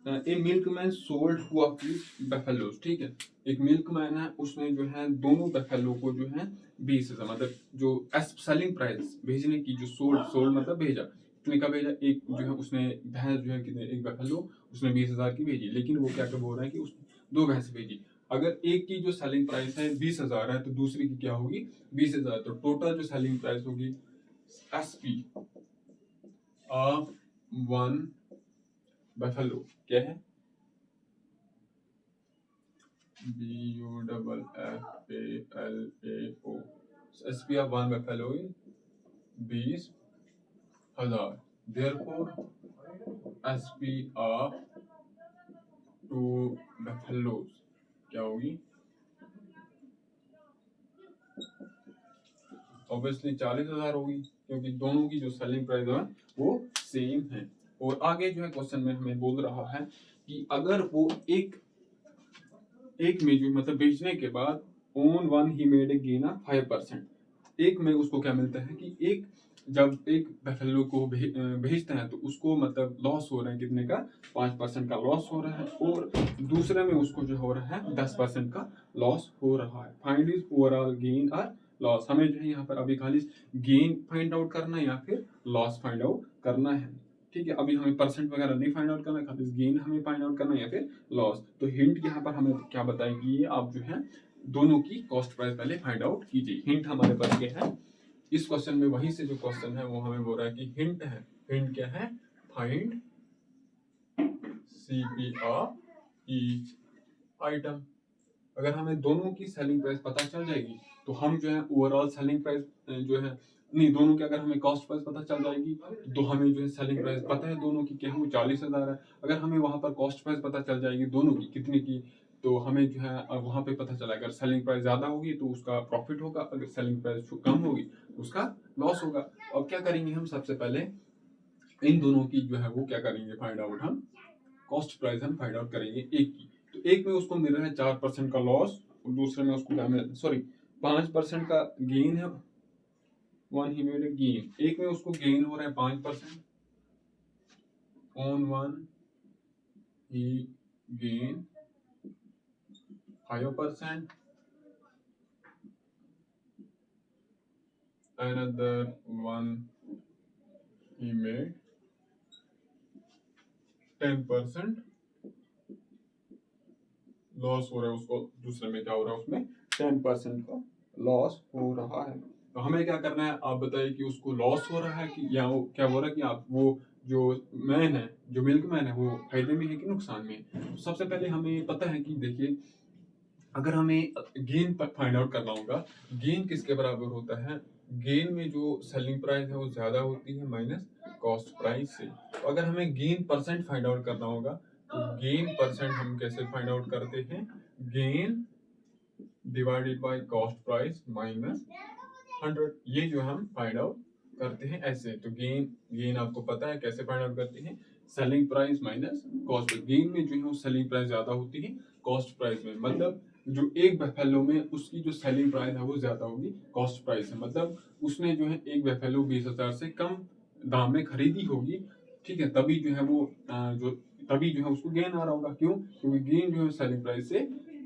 A milkman sold two of buffaloes, ठीक है। एक मिल्कमैन है, उसने जो है दोनों बफेलो को जो है 20,000, मतलब जो सेलिंग प्राइस भेजने की, जो सोल्ड मतलब भेजा, उसने क्या भेजा, एक जो है उसने भैंस जो है कितने, एक बफेलो उसने 20,000 की भेजी, लेकिन वो क्या बोल रहा है कि उसने 2 भैंस भेजी। अगर एक की जो सेलिंग प्राइस है 20,000 है तो दूसरी की क्या होगी 20,000, तो टोटल जो सेलिंग प्राइस होगी SP ऑफ 1 बफेलो क्या है, BUFFALAO, SP of 1 buffalo 20,000, therefore SP of 2 buffaloes क्या होगी, ऑब्वियसली 40,000 होगी, क्योंकि दोनों की जो सेलिंग प्राइस है वो सेम है। और आगे जो है क्वेश्चन में हमें बोल रहा है कि अगर वो एक में जो मतलब बेचने के बाद on one he made a gain of 5%, एक में उसको क्या मिलता है कि एक जब एक बफेलो को भेजते हैं तो उसको मतलब लॉस हो रहा है कितने का, 5% का लॉस हो रहा है, और दूसरे में उसको जो हो रहा है 10% का लॉस हो रहा है। फाइंड इज ओवरऑल गेन और लॉस, हमें जो है यहाँ पर अभी खाली गेन फाइंड आउट करना है या फिर लॉस फाइंड आउट करना है, ठीक है। अभी हमें परसेंट वगैरह नहीं फाइंड आउट करना है, खाली गेन हमें फाइंड आउट करना है या फिर लॉस। तो हिंट यहाँ पर हमें क्या बताएगी, ये आप जो है दोनों की कॉस्ट प्राइस पहले फाइंड आउट कीजिए। हिंट हमारे पास क्या है इस क्वेश्चन में, वही से जो क्वेश्चन है वो हमें बोल रहा है कि हिंट है, हिंट क्या है, find CP of each item. अगर हमें दोनों की सेलिंग प्राइस पता चल जाएगी तो हम जो है ओवरऑल सेलिंग प्राइस जो है, नहीं दोनों की अगर हमें कॉस्ट प्राइस पता चल जाएगी तो हमें जो है सेलिंग प्राइस पता है दोनों की क्या है, वो 40,000 है। अगर हमें वहां पर कॉस्ट प्राइस पता चल जाएगी दोनों की कितने की, तो हमें जो है वहां पे पता चला अगर सेलिंग प्राइस ज्यादा होगी तो उसका प्रॉफिट होगा, अगर सेलिंग प्राइस कम होगी तो उसका लॉस होगा। अब क्या करेंगे हम, सबसे पहले इन दोनों की जो है वो क्या करेंगे फाइंड आउट, हम कॉस्ट प्राइस हम फाइंड आउट करेंगे एक की। तो एक में उसको मिल रहा है 4% का लॉस, और दूसरे में उसको क्या मिल, सॉरी 5% का गेन है, वन ही मेड गेन, एक में उसको गेन हो रहा है 5%, on one he gain 5%, another one he made 10% loss हो रहा है उसको, दूसरे में क्या हो रहा है उसमें 10% का लॉस हो रहा है। तो हमें क्या करना है, आप बताइए कि उसको लॉस हो रहा है कि या वो क्या हो रहा है कि आप वो जो मैन है, जो मिल्क मैन है, वो फायदे में है कि नुकसान में। तो सबसे पहले हमें पता है कि देखिए अगर हमें गेन फाइंड आउट करना होगा, गेन किसके बराबर होता है, गेन में जो सेलिंग प्राइस है वो ज्यादा होती है माइनस कॉस्ट प्राइस से। तो अगर हमें गेन परसेंट फाइंड आउट करना होगा तो गेन परसेंट हम कैसे फाइंड आउट करते हैं, gain divided by cost price minus 100, ये जो हम फाइंड आउट करते हैं ऐसे। तो गेन गेन आपको पता है कैसे फाइंड आउट करते हैं, selling price minus cost. Gain में जो है वो सेलिंग प्राइस ज्यादा होती है कॉस्ट प्राइस में, मतलब जो एक बफेलो में उसकी जो सेलिंग प्राइस है वो ज्यादा होगी कॉस्ट प्राइस है, मतलब उसने जो है एक बफेलो 20,000 से कम दाम में खरीदी होगी, ठीक है। तभी जो है वो जो तभी जो है उसको गेन आ रहा होगा, क्यों, क्योंकि गेन जो है सेलिंग प्राइस से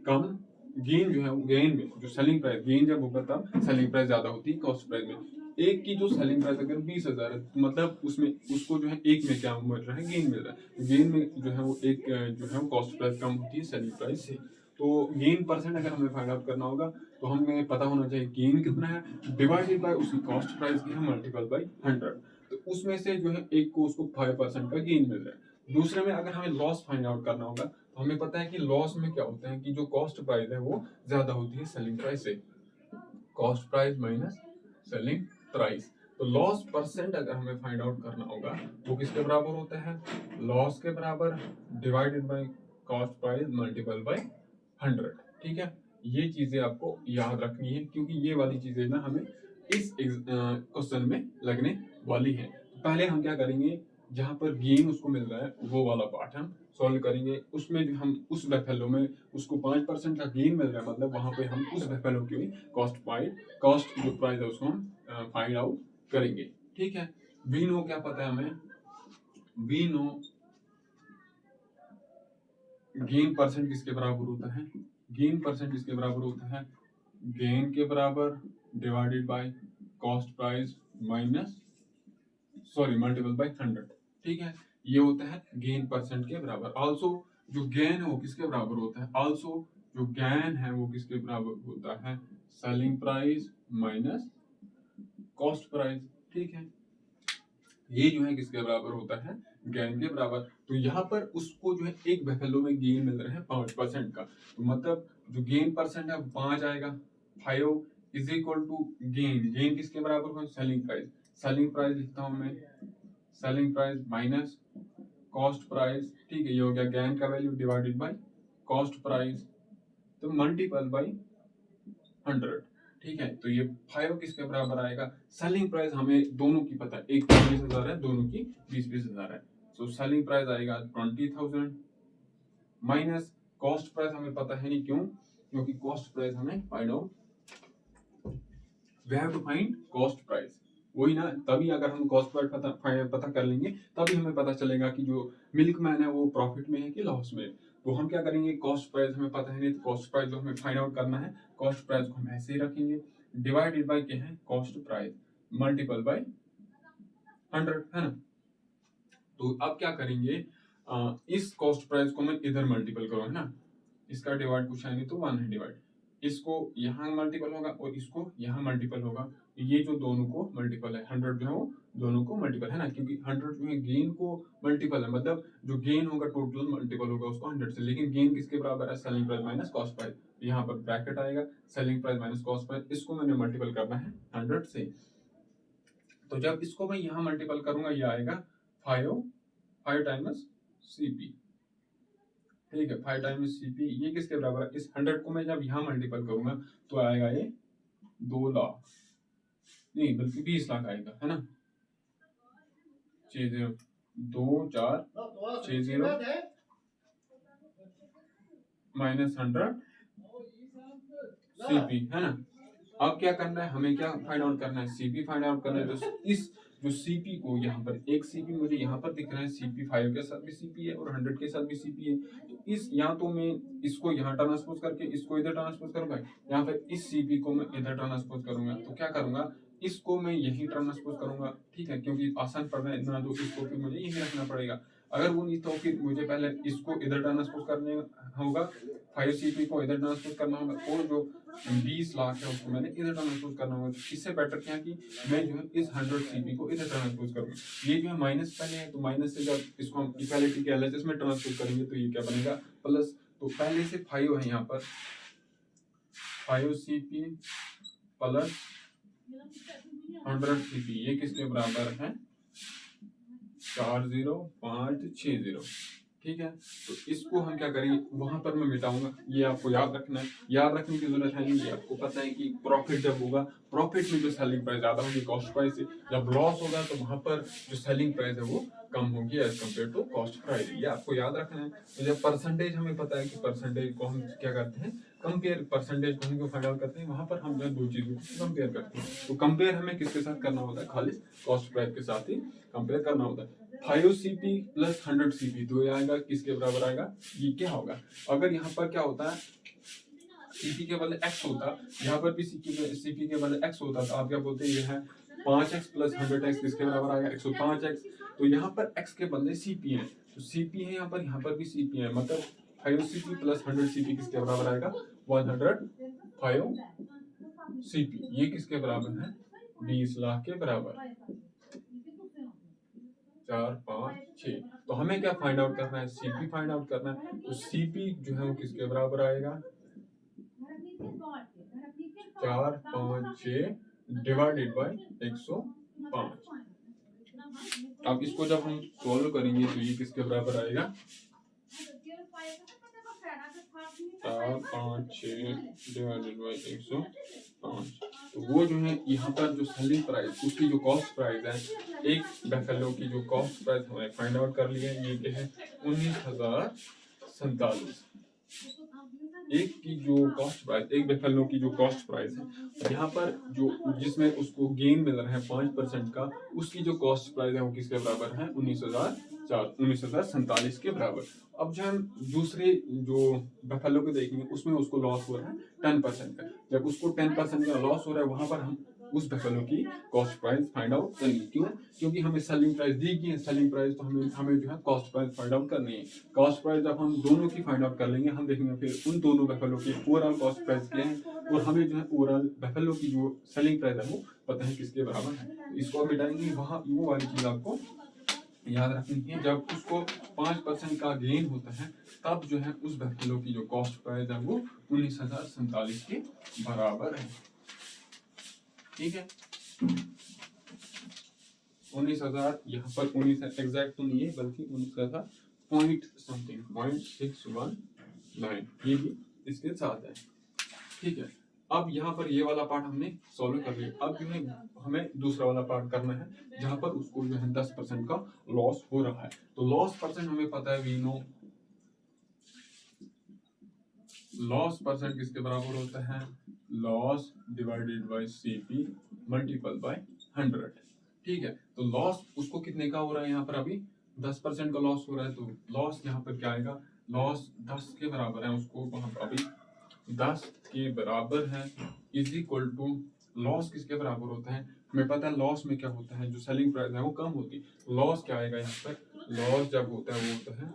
कम, गेन जो है गेन में जो सेलिंग प्राइस, गेन जब होगा तब सेलिंग प्राइस ज्यादा होती है कॉस्ट प्राइस में। एक की जो सेलिंग प्राइस अगर 20,000 है तो मतलब उसमें उसको जो है एक में क्या मिल रहा है, गेन मिल रहा है। गेन में जो है वो एक जो है कॉस्ट प्राइस कम होती है सेलिंग प्राइस से। तो गेन परसेंट अगर हमें फाइंड आउट करना होगा तो हमें पता होना चाहिए गेन कितना है डिवाइडेड बाय उसकी कॉस्ट प्राइस की है मल्टीपल बाय 100। तो उसमें से जो है एक को उसको 5% का गेन मिल रहा है। दूसरे में अगर हमें लॉस फाइंड आउट करना होगा तो हमें पता है कि लॉस में क्या होता है कि जो कॉस्ट प्राइस है वो ज्यादा होती है सेलिंग प्राइस से, cost price minus selling price. तो लॉस परसेंट अगर हमें फाइंड आउट करना होगा वो किसके बराबर होता है, लॉस के बराबर divided by cost price multiple bye 100, ठीक है। ये चीजें आपको याद रखनी है क्योंकि ये वाली चीजें ना हमें इस क्वेश्चन में लगने वाली है। तो पहले हम क्या करेंगे, जहां पर गेन उसको मिल रहा है वो वाला पार्ट हम सॉल्व करेंगे, उसमें जो हम उस बफेलो में उसको 5% का गेन मिल रहा है, मतलब वहां पे हम उस बफेलो की कॉस्ट जो प्राइस है उसको हम फाइंड आउट करेंगे। ठीक है। वी नो क्या पता है हमें, वी नो गेन परसेंट किसके बराबर होता है, गेन परसेंट किसके बराबर होता है, गेन के बराबर divided by cost price minus multiple bye 100। ठीक है, ये होता है गेन परसेंट के बराबर। आल्सो जो गेन है वो किसके बराबर होता है, आल्सो जो गेन है वो किसके बराबर होता है, selling price minus cost price. ठीक है, ये जो है किसके बराबर होता है, गेन के बराबर। तो यहाँ पर उसको जो है एक बफेलो में गेन मिल रहा है 5% का, तो मतलब जो गेन परसेंट है 5 आएगा। 5 is equal to gain, gain किसके बराबर होगा, सेलिंग प्राइस। सेलिंग प्राइस लिखता हूं मैं, selling price minus cost price. ठीक है, ये हो गया गेन का value divided by cost price, तो मल्टीपल बाय 100। ठीक है, तो ये 5 किसके बराबर आएगा, सेलिंग प्राइस हमें दोनों की पता है, एक 20,000 है, दोनों की 20,000 है। सो सेलिंग प्राइस आएगा 20,000 माइनस कॉस्ट प्राइस हमें पता है नहीं, क्यों, क्योंकि कॉस्ट प्राइस हमें find out, we have to find cost price. वही ना, तभी अगर हम कॉस्ट प्राइस पता कर लेंगे तभी हमें पता चलेगा कि जो मिल्कमैन है वो प्रॉफिट में है कि लॉस में। तो हम क्या करेंगे, कॉस्ट प्राइस हमें पता है नहीं, तो कॉस्ट प्राइस जो हमें फाइंड आउट करना है, कॉस्ट प्राइस को हम ऐसे ही रखेंगे, डिवाइडेड बाय क्या है, कॉस्ट प्राइस मल्टीपल बाय 100, है ना। तो अब क्या करेंगे, इस कॉस्ट प्राइस को मैं इधर मल्टीपल करूँ, है ना, इसका डिवाइड कुछ है नहीं तो 1 है डिवाइड, इसको यहाँ मल्टीपल होगा और इसको यहाँ मल्टीपल होगा, ये जो दोनों को मल्टीपल है, 100 जो है वो दोनों को मल्टीपल है ना, क्योंकि 100 जो है गेन को मल्टीपल है, मतलब जो गेन होगा टोटल मल्टीपल होगा उसको 100 से, लेकिन गेन किसके बराबर है, selling price minus cost price. यहाँ पर ब्रैकेट आएगा, selling price minus cost price, इसको मैंने मल्टीपल करना है 100 से। तो जब इसको मैं यहाँ मल्टीपल करूंगा, ये आएगा 5 टाइम्स सीपी। ठीक है, 5 टाइम्स सीपी, ये किसके बराबर है, इस 100 को मैं जब यहाँ मल्टीपल करूंगा तो आएगा ये 2 लाख, नहीं बल्कि 20 लाख आएगा, है ना। 60 2 4 60 माइनस 100 सीपी, है ना। अब क्या करना है, हमें क्या फाइंड आउट करना है, सीपी फाइंड आउट करना है। तो इस जो सीपी को यहाँ पर एक सीपी मुझे यहाँ पर दिख रहा है, सीपी 5 के साथ भी सीपी है और 100 के साथ भी सीपी है। तो इस या तो मैं इसको यहाँ ट्रांसपोज करके इसको इधर ट्रांसपोज करूंगा, या फिर इस सीपी को मैं इधर ट्रांसपोज करूंगा। तो क्या करूंगा, इसको मैं यही ट्रांसपोज करूंगा, ठीक है, क्योंकि आसान पड़ना है ना, तो इसको फिर मुझे यही रखना पड़ेगा। अगर वो नहीं तो फिर मुझे पहले इसको इधर ट्रांसपोज करने होगा, 5 सीपी को इधर ट्रांसपोज करना होगा, और जो 20 लाख है उसको मैंने इधर ट्रांसपोज करना होगा। इससे बेटर क्या कि मैं जो है इस 100 सीपी को इधर ट्रांसपोज करूंगा। ये जो है माइनस पहले है, तो माइनस से जब इसको हम इक्वालिटी के एलएचएस में ट्रांसपोज करेंगे तो ये क्या बनेगा, प्लस। तो पहले से 5 है यहाँ पर, 5 सीपी प्लस 100 सीपी, ये किसके बराबर है, 40560। ठीक है, तो इसको हम क्या करेंगे, वहां पर मैं मिटाऊंगा, ये आपको याद रखना है, याद रखने की जरूरत है नहीं, आपको पता है कि प्रॉफिट जब होगा, प्रॉफिट में जो सेलिंग प्राइस ज्यादा होगी कॉस्ट प्राइस से, जब लॉस होगा तो वहां पर जो सेलिंग प्राइस है वो कम होगी as compare to cost price, ये आपको याद रखना है। तो जब परसेंटेज हमें पता है कि परसेंटेज को हम क्या करते हैं, कंपेयर, परसेंटेज को हम फाइंड आउट करते हैं, वहां पर हम जो दो चीजों को कंपेयर करते हैं। तो कंपेयर हमें किसके साथ करना होता है, खाली कॉस्ट प्राइस के साथ ही कंपेयर करना होता है। 5 सीपी प्लस 100 सीपी, तो ये आएगा किसके बराबर आएगा, ये क्या होगा, अगर यहाँ पर क्या होता है, सीपी के बदले एक्स होता, यहाँ पर भी सीपी के बदले एक्स होता, तो आप क्या बोलते हैं, ये है 5x प्लस 100x किसके बराबर आएगा, 105x। तो यहाँ पर x के बदले सीपी है, तो सीपी है यहाँ पर भी सीपी है, मतलब 5 सीपी प्लस 100 सीपी किसके बराबर आएगा, 105 सीपी। ये किसके बराबर है, 20 लाख के बराबर, 4 5 6। तो हमें क्या फाइंड आउट करना है, सीपी फाइंड आउट करना है। तो सीपी जो है वो किसके बराबर आएगा, 4 5 6 डिवाइडेड बाय 105। अब इसको जब हम सॉल्व करेंगे तो ये किसके बराबर आएगा, 4 5 6 डिवाइडेड बाय 105। तो वो जो है यहाँ पर जो सेलिंग प्राइस, उसकी जो कॉस्ट प्राइस है, एक बफेलो की जो कॉस्ट प्राइस हमें फाइंड आउट कर लिया है, ये क्या है 19,047। एक की जो कॉस्ट प्राइस, एक बेफेलो की जो कॉस्ट प्राइस है, यहाँ पर जो जिसमें उसको गेन मिल रहा है 5% का, उसकी जो कॉस्ट प्राइस है वो किसके बराबर है? 19,47 के बराबर। अब जो हम दूसरे जो बेफेलो को देखेंगे उसमें उसको लॉस हो रहा है 10% का। जब उसको 10% का लॉस हो रहा है वहां पर हम उस बेफेलो की कॉस्ट प्राइस फाइंड आउट करेंगे। क्यों? क्योंकि हमें सेलिंग प्राइस दी गई है, सेलिंग प्राइस तो हमें जो है कॉस्ट प्राइस फाइंड आउट करनी है। कॉस्ट प्राइस जब हम दोनों की फाइंड आउट कर लेंगे, हम देखेंगे फिर उन दोनों बेफेलो की ओवरऑल कॉस्ट प्राइस क्या है, और हमें जो है ओवरऑल बेफेलो की जो सेलिंग प्राइस है वो पता है किसके बराबर है। इसको मिटाएंगे, वहां वो वाली चीज आपको याद रखनी है। जब उसको 5% का गेन होता है तब जो है उस बेफेलो की जो कॉस्ट प्राइस है वो 19,47 के बराबर है। ठीक है, 19,000, यहाँ पर 19 एग्जैक्ट तो नहीं है बल्कि 19,000 पॉइंट समथिंग, 0.619, ये भी इसके साथ है। ठीक है, अब यहाँ पर ये वाला पार्ट हमने सॉल्व कर लिया। अब जो है हमें दूसरा वाला पार्ट करना है जहाँ पर उसको जो है 10% का लॉस हो रहा है। तो लॉस परसेंट हमें पता है, वी नो लॉस परसेंट किसके बराबर होता है? Loss divided by CP multiple bye 100। ठीक है, तो लॉस उसको कितने का हो रहा है? यहाँ पर अभी 10% का लॉस हो रहा है, तो लॉस यहाँ पर क्या आएगा? लॉस 10 के बराबर है, उसको वहां पर अभी 10 के बराबर है इज इक्वल टू लॉस किसके बराबर होता है? हमें पता है लॉस में क्या होता है, जो सेलिंग प्राइस है वो कम होती है। लॉस क्या आएगा यहाँ पर? लॉस जब होता है वो होता है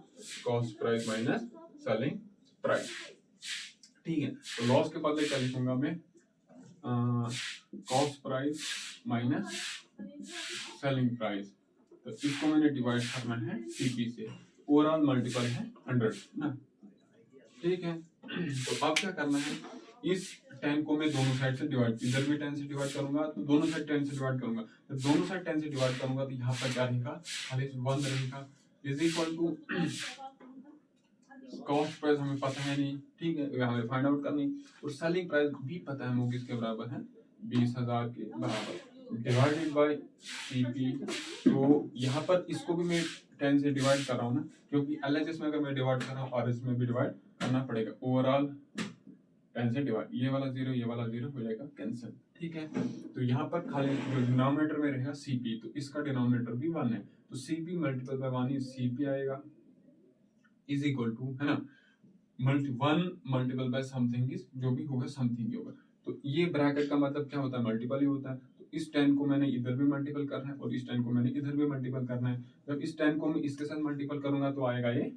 cost price minus selling price. ठीक है, तो लॉस के बदले क्या लिखूंगा मैं? Cost price minus selling price. तो इसको मैंने डिवाइड करना है सीपी से, ओवरऑल मल्टीपल है 100 ना। ठीक है, तो अब क्या करना है? इस 10 को मैं दोनों साइड से डिवाइड, इधर भी 10 से डिवाइड करूंगा तो दोनों साइड 10 से डिवाइड करूंगा। जब दोनों साइड 10 से डिवाइड करूंगा तो यहाँ पर क्या रहेगा? खाली 1 रहेगा, is equal to cost price हमें पता है नहीं, ठीक है, हमें फाइंड आउट करनी, और सेलिंग प्राइस भी पता है वो किसके बराबर है? 20,000 के बराबर, डिवाइडेड बाय सीपी। तो यहाँ पर इसको भी मैं 10 से डिवाइड कर रहा हूँ ना, क्योंकि एलएचएस में अगर मैं डिवाइड कर रहा हूँ आरएस में भी डिवाइड करना पड़ेगा। ओवरऑल 10 से डिवाइड, ये वाला 0 ये वाला 0 हो जाएगा कैंसिल। ठीक है, तो यहाँ पर खाली जो डिनोमिनेटर में रहेगा सीपी, तो इसका डिनोमिनेटर भी 1 है, तो सीपी मल्टीपल बाय 1 सीपी आएगा, इज इक्वल टू, है ना, 1 मल्टीपल बाय समथिंग इज जो भी होगा समथिंग होगा। तो ये ब्रैकेट का मतलब क्या होता है? मल्टीपल ही होता है। तो इस 10 को मैंने इधर भी मल्टीपल करना है और इस 10 को मैंने इधर भी मल्टीपल करना है। जब इस 10 को मैं इसके साथ मल्टीपल करूंगा तो आएगा ये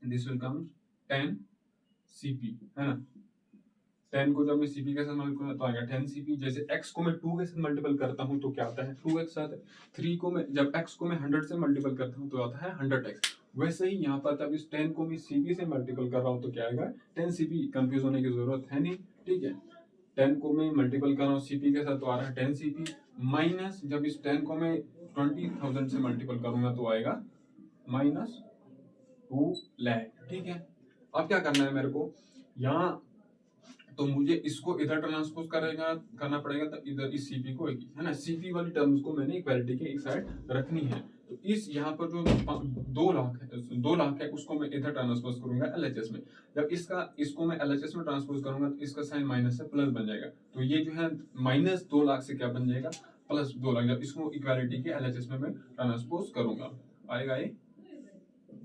दिस विल कम 10 सीपी, है ना। 10 को जब मैं सीपी के साथ मल्टीपल करूंगा तो आएगा 10 सीपी। जैसे x को मैं 2 के साथ मल्टीपल करता हूं तो क्या आता है? 2x आता है। 3 को मैं जब x को मैं 100 से मल्टीपल करता हूं तो आता है 100x। वैसे ही यहाँ पर तब इस 10 को मैं सीपी से मल्टीपल कर रहा हूँ तो क्या आएगा? 10 सीपी। कंफ्यूज होने की जरूरत है नहीं, ठीक है। 10 को मैं मल्टीपल कर रहा हूँ सीपी के साथ तो आ रहा है 10 सीपी, माइनस जब इस 10 को मैं 20,000 से मल्टीपल करूंगा तो आएगा माइनस 2 लाख। ठीक है, अब क्या करना है मेरे को? यहाँ तो मुझे इसको इधर ट्रांसपोज करना पड़ेगा, तो इधर इस सीपी को, है ना, सीपी वाली टर्म्स को मैंने इक्वालिटी के एक साइड रखनी है। तो इस यहाँ पर जो 2 लाख है उसको मैं इधर ट्रांसपोज करूंगा एलएचएस में। जब इसको मैं एलएचएस में ट्रांसपोज करूंगा तो इसका साइन माइनस से प्लस बन जाएगा। तो ये जो है माइनस 2 लाख से क्या बन जाएगा? प्लस 2 लाख। जब इसको इक्वालिटी के एलएचएस में मैं ट्रांसपोज करूंगा आएगा ये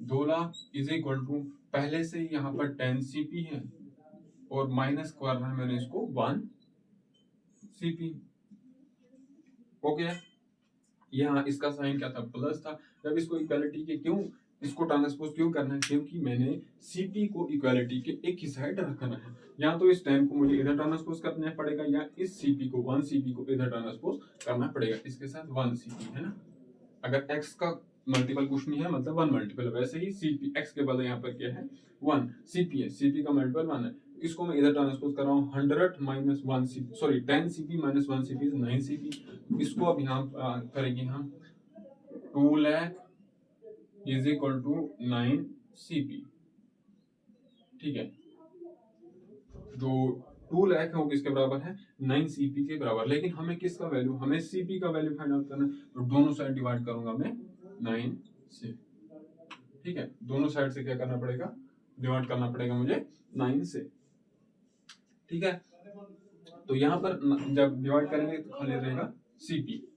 2 लाख इज इक्वल टू, पहले से ही यहाँ पर 10 सीपी है और माइनस करना है मैंने इसको 1 सीपी। ओके, यहाँ इसका साइन क्या था? प्लस था। जब इसको इक्वालिटी के क्यों इसको ट्रांसपोज क्यों करना है? क्योंकि मैंने सीपी को इक्वालिटी के एक ही साइड रखना है। या तो इस 10 को मुझे इधर ट्रांसपोज करना पड़ेगा या इस सीपी को 1 सीपी को इधर ट्रांसपोज करना पड़ेगा, इसके साथ 1 सीपी, है ना। अगर x का मल्टीपल कुछ नहीं है मतलब 1 मल्टीपल, वैसे ही सीपी x के बदले यहाँ पर क्या है? 1 सीपी है, सीपी का मल्टीपल 1 है। इसको मैं इधर ट्रांसपोज कर रहा हूँ 100 minus 1 CP, sorry 10 CP minus 1 CP 9 CP. इसको अब यहाँ करेंगे हम 2 lakh is equal to 9 CP. ठीक है, जो 2 लाख है वो किसके बराबर है? 9 सीपी के बराबर। लेकिन हमें किसका वैल्यू? हमें सीपी का वैल्यू फाइंड आउट करना है, तो दोनों साइड डिवाइड करूंगा मैं 9 से। ठीक है, दोनों साइड से क्या करना पड़ेगा? डिवाइड करना पड़ेगा मुझे 9 से, ठीक है। तो यहाँ पर जब डिवाइड करेंगे तो खाली रहेगा सीपी।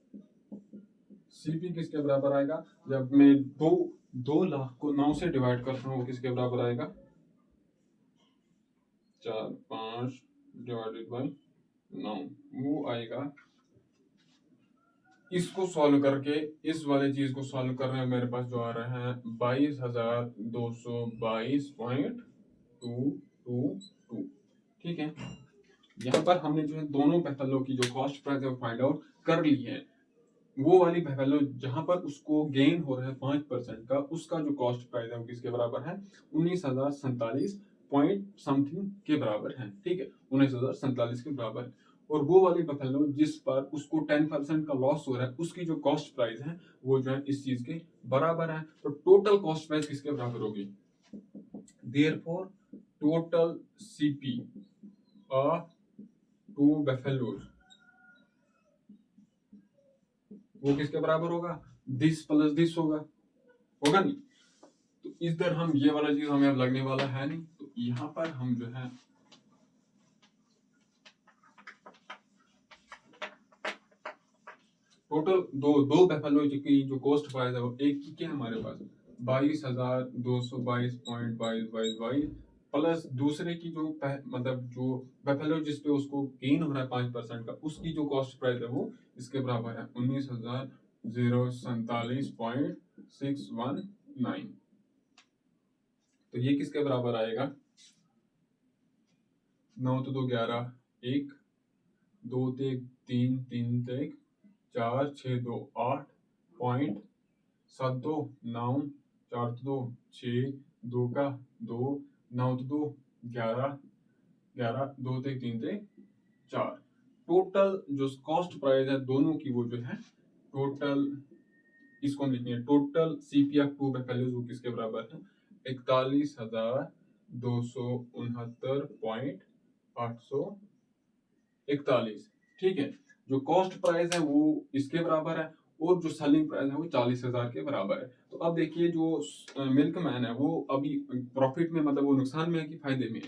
सीपी किसके बराबर आएगा, जब मैं 2 लाख को 9 से डिवाइड करता हूँ वो किसके बराबर आएगा, 4 5 डिवाइडेड बाई 9, वो आएगा। इसको सॉल्व करके इस वाले चीज को सॉल्व करने में मेरे पास जो आ रहा है 22,222.222, ठीक है। यहाँ पर हमने जो है दोनों बेफेलो की जो कॉस्ट प्राइस है वो फाइंड आउट कर ली है। वो वाली बेफेलो जहां पर उसको गेन हो रहा है 5% का, उसका जो कॉस्ट प्राइस है वो किसके बराबर है, 19,047 पॉइंट समथिंग के बराबर है, ठीक है, 19,047 के बराबर है। और वो वाली बेफेलो जिस पर उसको 10% का लॉस हो रहा है, उसकी जो कॉस्ट प्राइस है वो जो है इस चीज के बराबर है। तो टोटल कॉस्ट प्राइस किसके बराबर होगी, देयरफॉर टोटल सीपी ऑफ 2 बेफेलोज वो किसके बराबर होगा, दिस प्लस दिस होगा नहीं। तो इधर हम ये वाला चीज हमें अब लगने वाला है नहीं, तो यहाँ पर हम जो है टोटल दो बेफेलो की जो कॉस्ट प्राइस है वो एक की क्या हमारे पास 22,222.2222 प्लस दूसरे की जो मतलब जो बेफेलो जिसपे उसको गेन हो रहा है 5% का, उसकी जो कॉस्ट प्राइस है वो इसके बराबर है 19,047.619। तो ये किसके बराबर आएगा, 9 तो 2 11, 1 2 1 3 3 1 4 6 2 8 पॉइंट 7 2 9 4 2 6 2 का 2 9 2 11 11 2 3 4। टोटल जो कॉस्ट प्राइस है दोनों की वो जो है टोटल, इसको हम लिखेंगे टोटल सीपीएफ 2 बेफेलोज वो किसके बराबर है 41,269.841, ठीक है। जो कॉस्ट प्राइस है वो इसके बराबर है और जो सेलिंग प्राइस है वो 40,000 के बराबर है। तो अब देखिए जो मिल्क मैन है वो अभी प्रॉफिट में, मतलब वो नुकसान में है कि फायदे में है,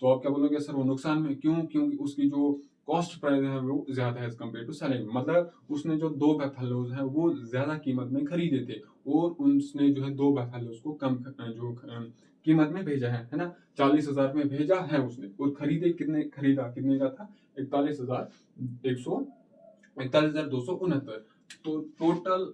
तो आप क्या बोलोगे सर वो नुकसान में, क्यों, क्योंकि उसकी जो कॉस्ट प्राइस है वो ज्यादा है एज कम्पेयर टू सेलिंग, मतलब उसने जो 2 बेफेलोज है वो ज्यादा कीमत में खरीदे थे और उसने जो है 2 बेफेलोज को कम जो कीमत में भेजा है ना, 40,000 में भेजा है उसने और खरीदा कितने का था 41,269। तो टोटल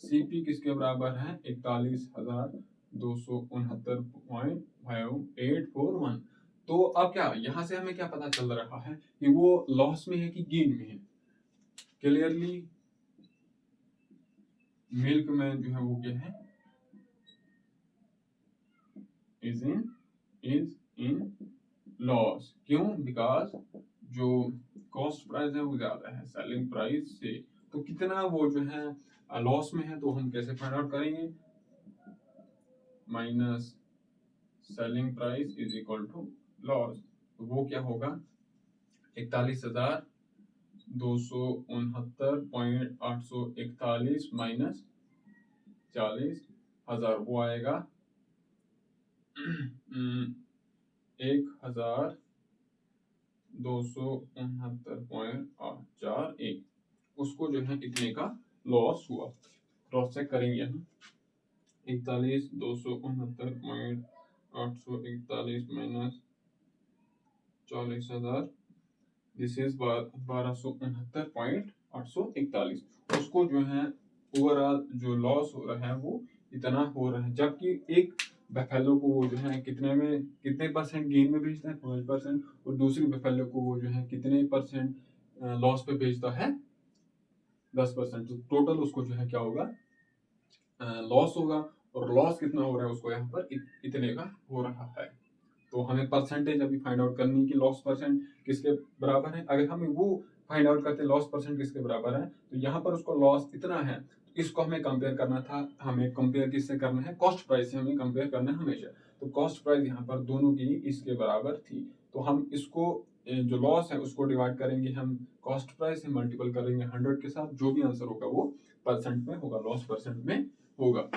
सीपी किसके बराबर है 41,269.5841। तो अब क्या यहाँ से हमें क्या पता चल रहा है कि वो लॉस में है कि गेन में है, क्लियरली मिल्क मैन जो है वो क्या है इज इन लॉस, क्यों, बिकॉज जो कॉस्ट प्राइस है वो ज्यादा है सेलिंग प्राइस से। तो कितना वो जो है लॉस में है, तो हम कैसे फाइंड आउट करेंगे, minus selling price is equal to loss. तो वो क्या होगा 41,269.841 माइनस 40,000, वो आएगा 1,269.841, उसको जो है इतने का लॉस हुआ। क्रॉस चेक करेंगे हम 41,269.841 माइनस 40,000, दिस इज 1269.841, उसको जो है ओवरऑल जो लॉस हो रहा है वो इतना हो रहा है, जबकि एक बेफेलो को वो जो है कितने परसेंट गेन में बेचता है 5%, और दूसरी बेफेलो को वो जो है कितने परसेंट लॉस पे बेचता है 10%। तो टोटल उसको जो है क्या होगा लॉस होगा, और लॉस कितना हो रहा है उसको यहाँ पर इतने का हो रहा है। तो हमें परसेंटेज अभी फाइंड आउट करनी है कि लॉस परसेंट किसके बराबर है। अगर हमें वो फाइंड आउट करते लॉस परसेंट किसके बराबर है, तो यहाँ पर उसको लॉस इतना है, तो इसको हमें कंपेयर करना था, हमें कंपेयर किससे करना है, कॉस्ट प्राइस से हमें कंपेयर करना है हमेशा। तो कॉस्ट प्राइस यहाँ पर दोनों की इसके बराबर थी, तो हम इसको जो लॉस है उसको डिवाइड करेंगे हम कॉस्ट प्राइस से, मल्टीपल करेंगे 100 के साथ, जो भी आंसर होगा वो परसेंट में होगा, लॉस परसेंट में होगा।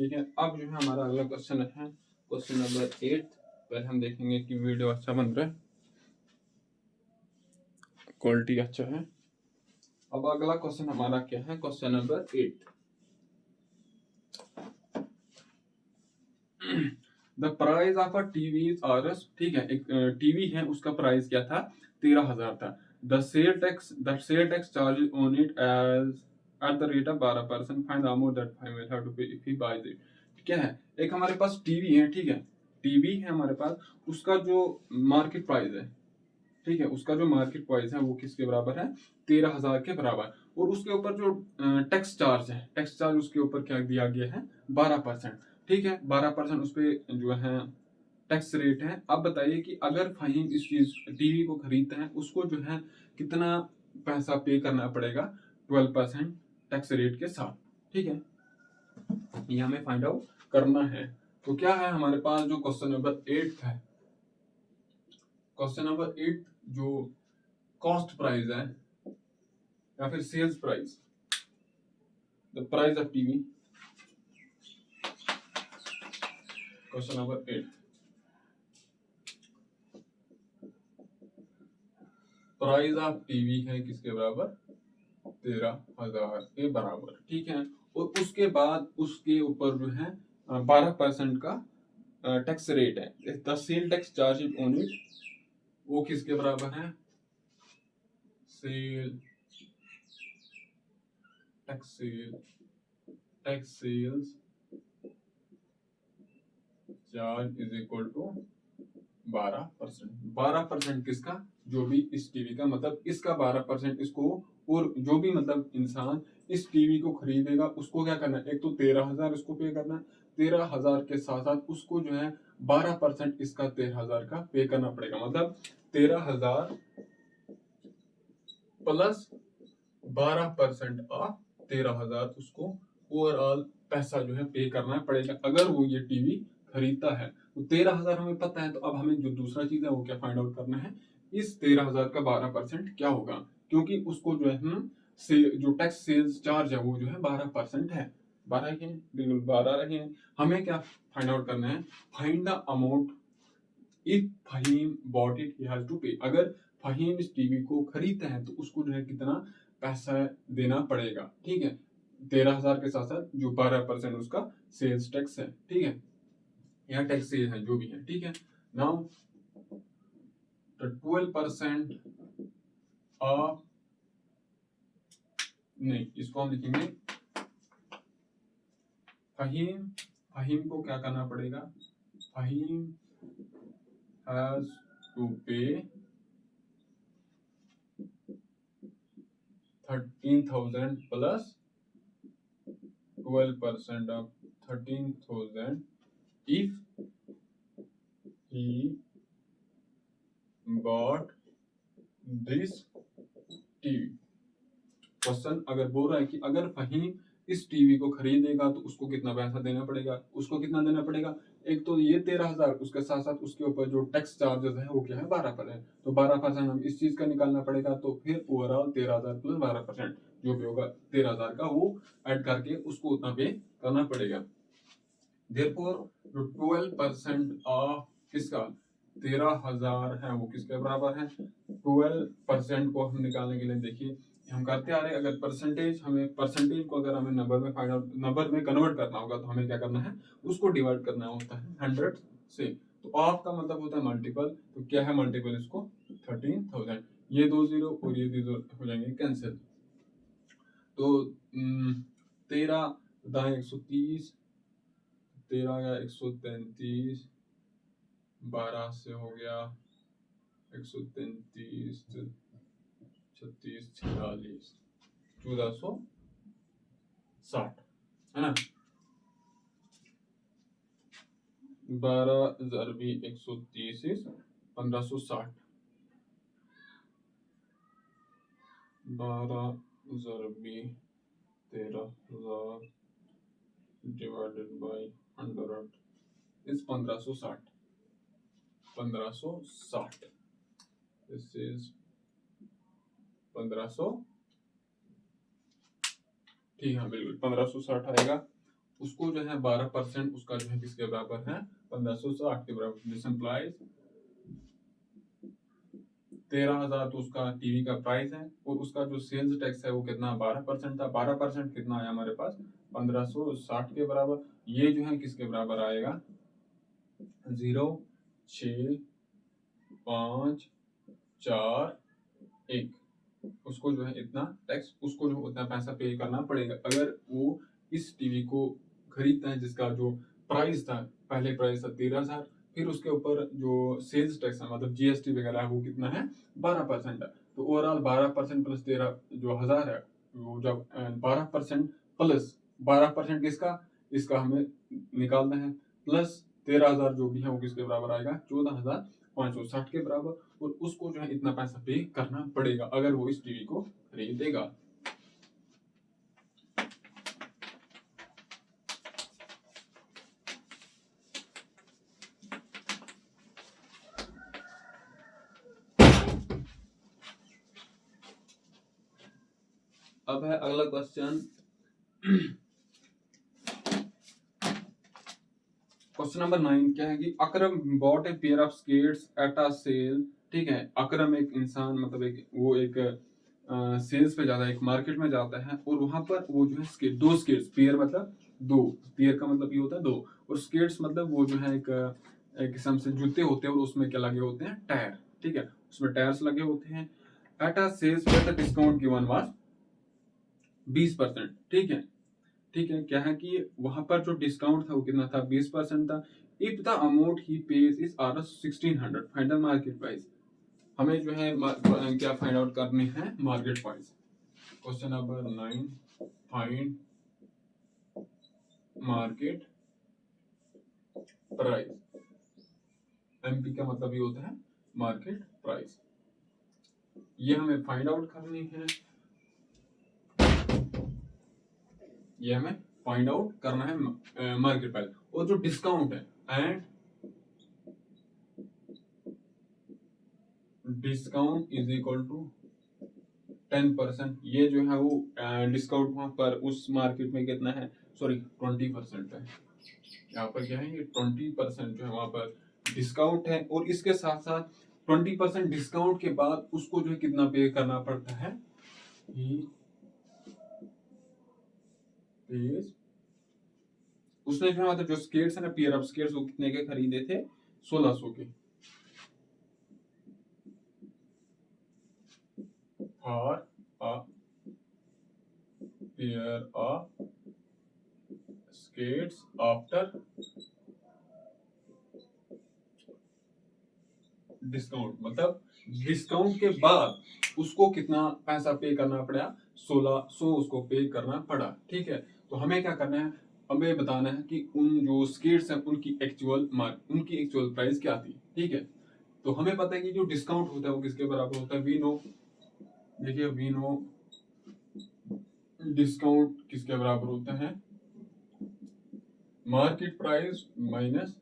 ठीक है, अब जो है हमारा अगला क्वेश्चन है क्वेश्चन नंबर 8। पहले हम देखेंगे कि वीडियो अच्छा बन रहा है, क्वालिटी अच्छा है। अब अगला क्वेश्चन हमारा क्या है, question number 8। The price of a TV RS, ठीक है, एक टीवी है, उसका प्राइस क्या था, 13,000 था। The sale tax charge on it as at the rate of 12%, find the amount that five will have to pay if he buys it. क्या है, एक हमारे पास टीवी है, ठीक है, टीवी है हमारे पास, उसका जो मार्केट प्राइस है, ठीक है, उसका जो मार्केट प्राइस है वो किसके बराबर है, 13,000 के बराबर। और उसके ऊपर जो टैक्स चार्ज है, टैक्स चार्ज उसके ऊपर क्या दिया गया है, 12%, ठीक है, 12% उस पर जो है टैक्स रेट है। अब बताइए कि अगर फहीम इस चीज टीवी को खरीदता है, उसको जो है कितना पैसा पे करना पड़ेगा, 12% टैक्स रेट के साथ, ठीक है, ये हमें फाइंड आउट करना है। तो क्या है हमारे पास जो क्वेश्चन नंबर 8 है, क्वेश्चन नंबर 8 जो कॉस्ट प्राइस है या फिर sales price, the price of TV, question number 8, price of TV है किसके बराबर, 13,000 के बराबर, ठीक है। और उसके बाद उसके ऊपर जो है 12% का टैक्स रेट है, the sale tax charge on it, वो किसके बराबर है, sale tax sales charge is equal to 12%। 12% किसका, जो भी इस टीवी का, मतलब इसका 12% इसको, और जो भी मतलब इंसान इस टीवी को खरीदेगा उसको क्या करना है, एक तो 13,000 इसको पे करना है, 13,000 के साथ साथ उसको जो है 12% इसका 13,000 का पे करना पड़ेगा। मतलब 13,000 प्लस 12% ऑफ 13,000 उसको ओवरऑल पैसा जो है पे करना पड़ेगा अगर वो ये टीवी खरीदता है। तो 13,000 हमें पता है, तो अब हमें जो दूसरा चीज है वो क्या फाइंड आउट करना है, इस 13,000 का 12% क्या होगा, क्योंकि उसको जो है से जो टैक्स सेल्स चार्ज है वो जो है 12% है, 12 के बिल्कुल 12 रहे। हमें क्या फाइंड आउट करना है, find the amount if Fahim bought it he has to pay. अगर फहीम इस टीवी को खरीदते हैं तो उसको जो है कितना पैसा देना पड़ेगा, ठीक है, 13,000 के साथ साथ जो 12% उसका सेल्स टैक्स है, ठीक है, या टैक्स है जो भी है, ठीक है। नाउ द 12% ऑफ, नहीं इसको हम लिखेंगे फहीम, फहीम को क्या करना पड़ेगा, फहीम हैज टू पे 13,000 plus 12% of 13,000 if he bought this TV. Question अगर बोल रहा है कि अगर फहीम इस टीवी को खरीदेगा तो उसको कितना पैसा देना पड़ेगा, उसको कितना देना पड़ेगा, एक तो ये 13,000, उसके साथ साथ उसके ऊपर जो टैक्स चार्जेस है वो क्या है 12%, तो 12% हम इस चीज का निकालना पड़ेगा, तो फिर ओवरऑल 13,000 प्लस 12% जो भी होगा 13,000 का वो ऐड करके उसको उतना पे करना पड़ेगा। देयरफॉर जो 12% ऑफ किसका 13,000 है वो किसके बराबर है, 12% को हम निकालने के लिए देखिए हम करते आ रहे हैं, अगर परसेंटेज को अगर हमें नंबर में कन्वर्ट करना होगा तो हमें क्या करना है, उसको डिवाइड करना होता है 100 से। तो ऑफ का मतलब होता है मल्टीपल, तो क्या है मल्टीपल इसको 13,000, ये 2 जीरो और ये 2 जीरो हो जाएंगे कैंसिल। तो 13 दाएं 130, 13 या 133, 12 से हो गया 133, 36, 46, 1460 है ना, 12 ज़रबी 130 1560, 12 ज़रबी 13,000 divided by 100 is 1560, 1560, this is 1500, ठीक है बिल्कुल 1560 आएगा। उसको जो है 12% उसका जो है किसके बराबर है 1560 के बराबर। दिस इंप्लाइज 13,000 तो उसका टीवी का प्राइस है और उसका जो सेल्स टैक्स है वो कितना 12% था। 12% कितना आया हमारे पास 1560 के बराबर। ये जो है किसके बराबर आएगा 0,6,5,4,1। उसको जो है इतना टैक्स उसको जो उतना पैसा पे करना पड़ेगा अगर वो इस टीवी को खरीदता है जिसका जो प्राइस था पहले प्राइस था 13,000 फिर उसके ऊपर जो सेल्स टैक्स है मतलब जीएसटी वगैरह है वो कितना है 12% है। तो ओवरऑल 12% प्लस 13 जो हजार है वो जब 12% प्लस 12% किसका इसका हमें निकालना है प्लस 13,000 जो भी है वो किसके बराबर आएगा 14,560 के बराबर। और उसको जो है इतना पैसा पे करना पड़ेगा अगर वो इस टीवी को खरीदेगा। अब है अगला क्वेश्चन। क्वेश्चन नंबर 9 क्या है कि Akram bought a pair of skates at a sale. ठीक है, अकरम एक इंसान मतलब एक सेल्स पे जाता है एक मार्केट में जाता है और वहां पर वो जो है दो स्केट्स पेयर मतलब दो पेयर का मतलब ये होता है दो और स्केट्स मतलब वो जो है एक किस्म से जूते होते हैं और उसमें क्या लगे होते हैं टायर। ठीक है, उसमें टायर्स लगे होते हैं। At a sales where the discount given was 20%। ठीक है, ठीक है, क्या है कि वहां पर जो डिस्काउंट था वो कितना था 20% था। If the amount he pays is R 1600 find the market price. हमें जो है क्या फाइंड आउट करनी है market price. Question number 9 find market price. MP का मतलब ये होता है मार्केट प्राइस। ये हमें फाइंड आउट करनी है, ये हमें फाइंड आउट करना है मार्केट प्राइस। और जो डिस्काउंट है and discount is equal to 10%। ये जो है वो डिस्काउंट वहां पर उस मार्केट में कितना है सॉरी 20% है। यहाँ पर क्या है ये 20% जो है वहां पर डिस्काउंट है और इसके साथ साथ 20% डिस्काउंट के बाद उसको जो है कितना पे करना पड़ता है उसने जो मतलब जो स्केट्स है ना पेयर ऑफ स्केट्स वो कितने के खरीदे थे 1600 के। और a pair of skates after discount मतलब डिस्काउंट के बाद उसको कितना पैसा पे करना पड़ा 1600 उसको पे करना पड़ा। ठीक है, तो हमें क्या करना है हमें बताना है कि उन जो स्केट्स हैं उनकी एक्चुअल प्राइस क्या थी। ठीक है, तो हमें पता है कि जो डिस्काउंट होता है वो किसके बराबर होता है वी नो। देखिए वी नो डिस्काउंट किसके बराबर होता है market price minus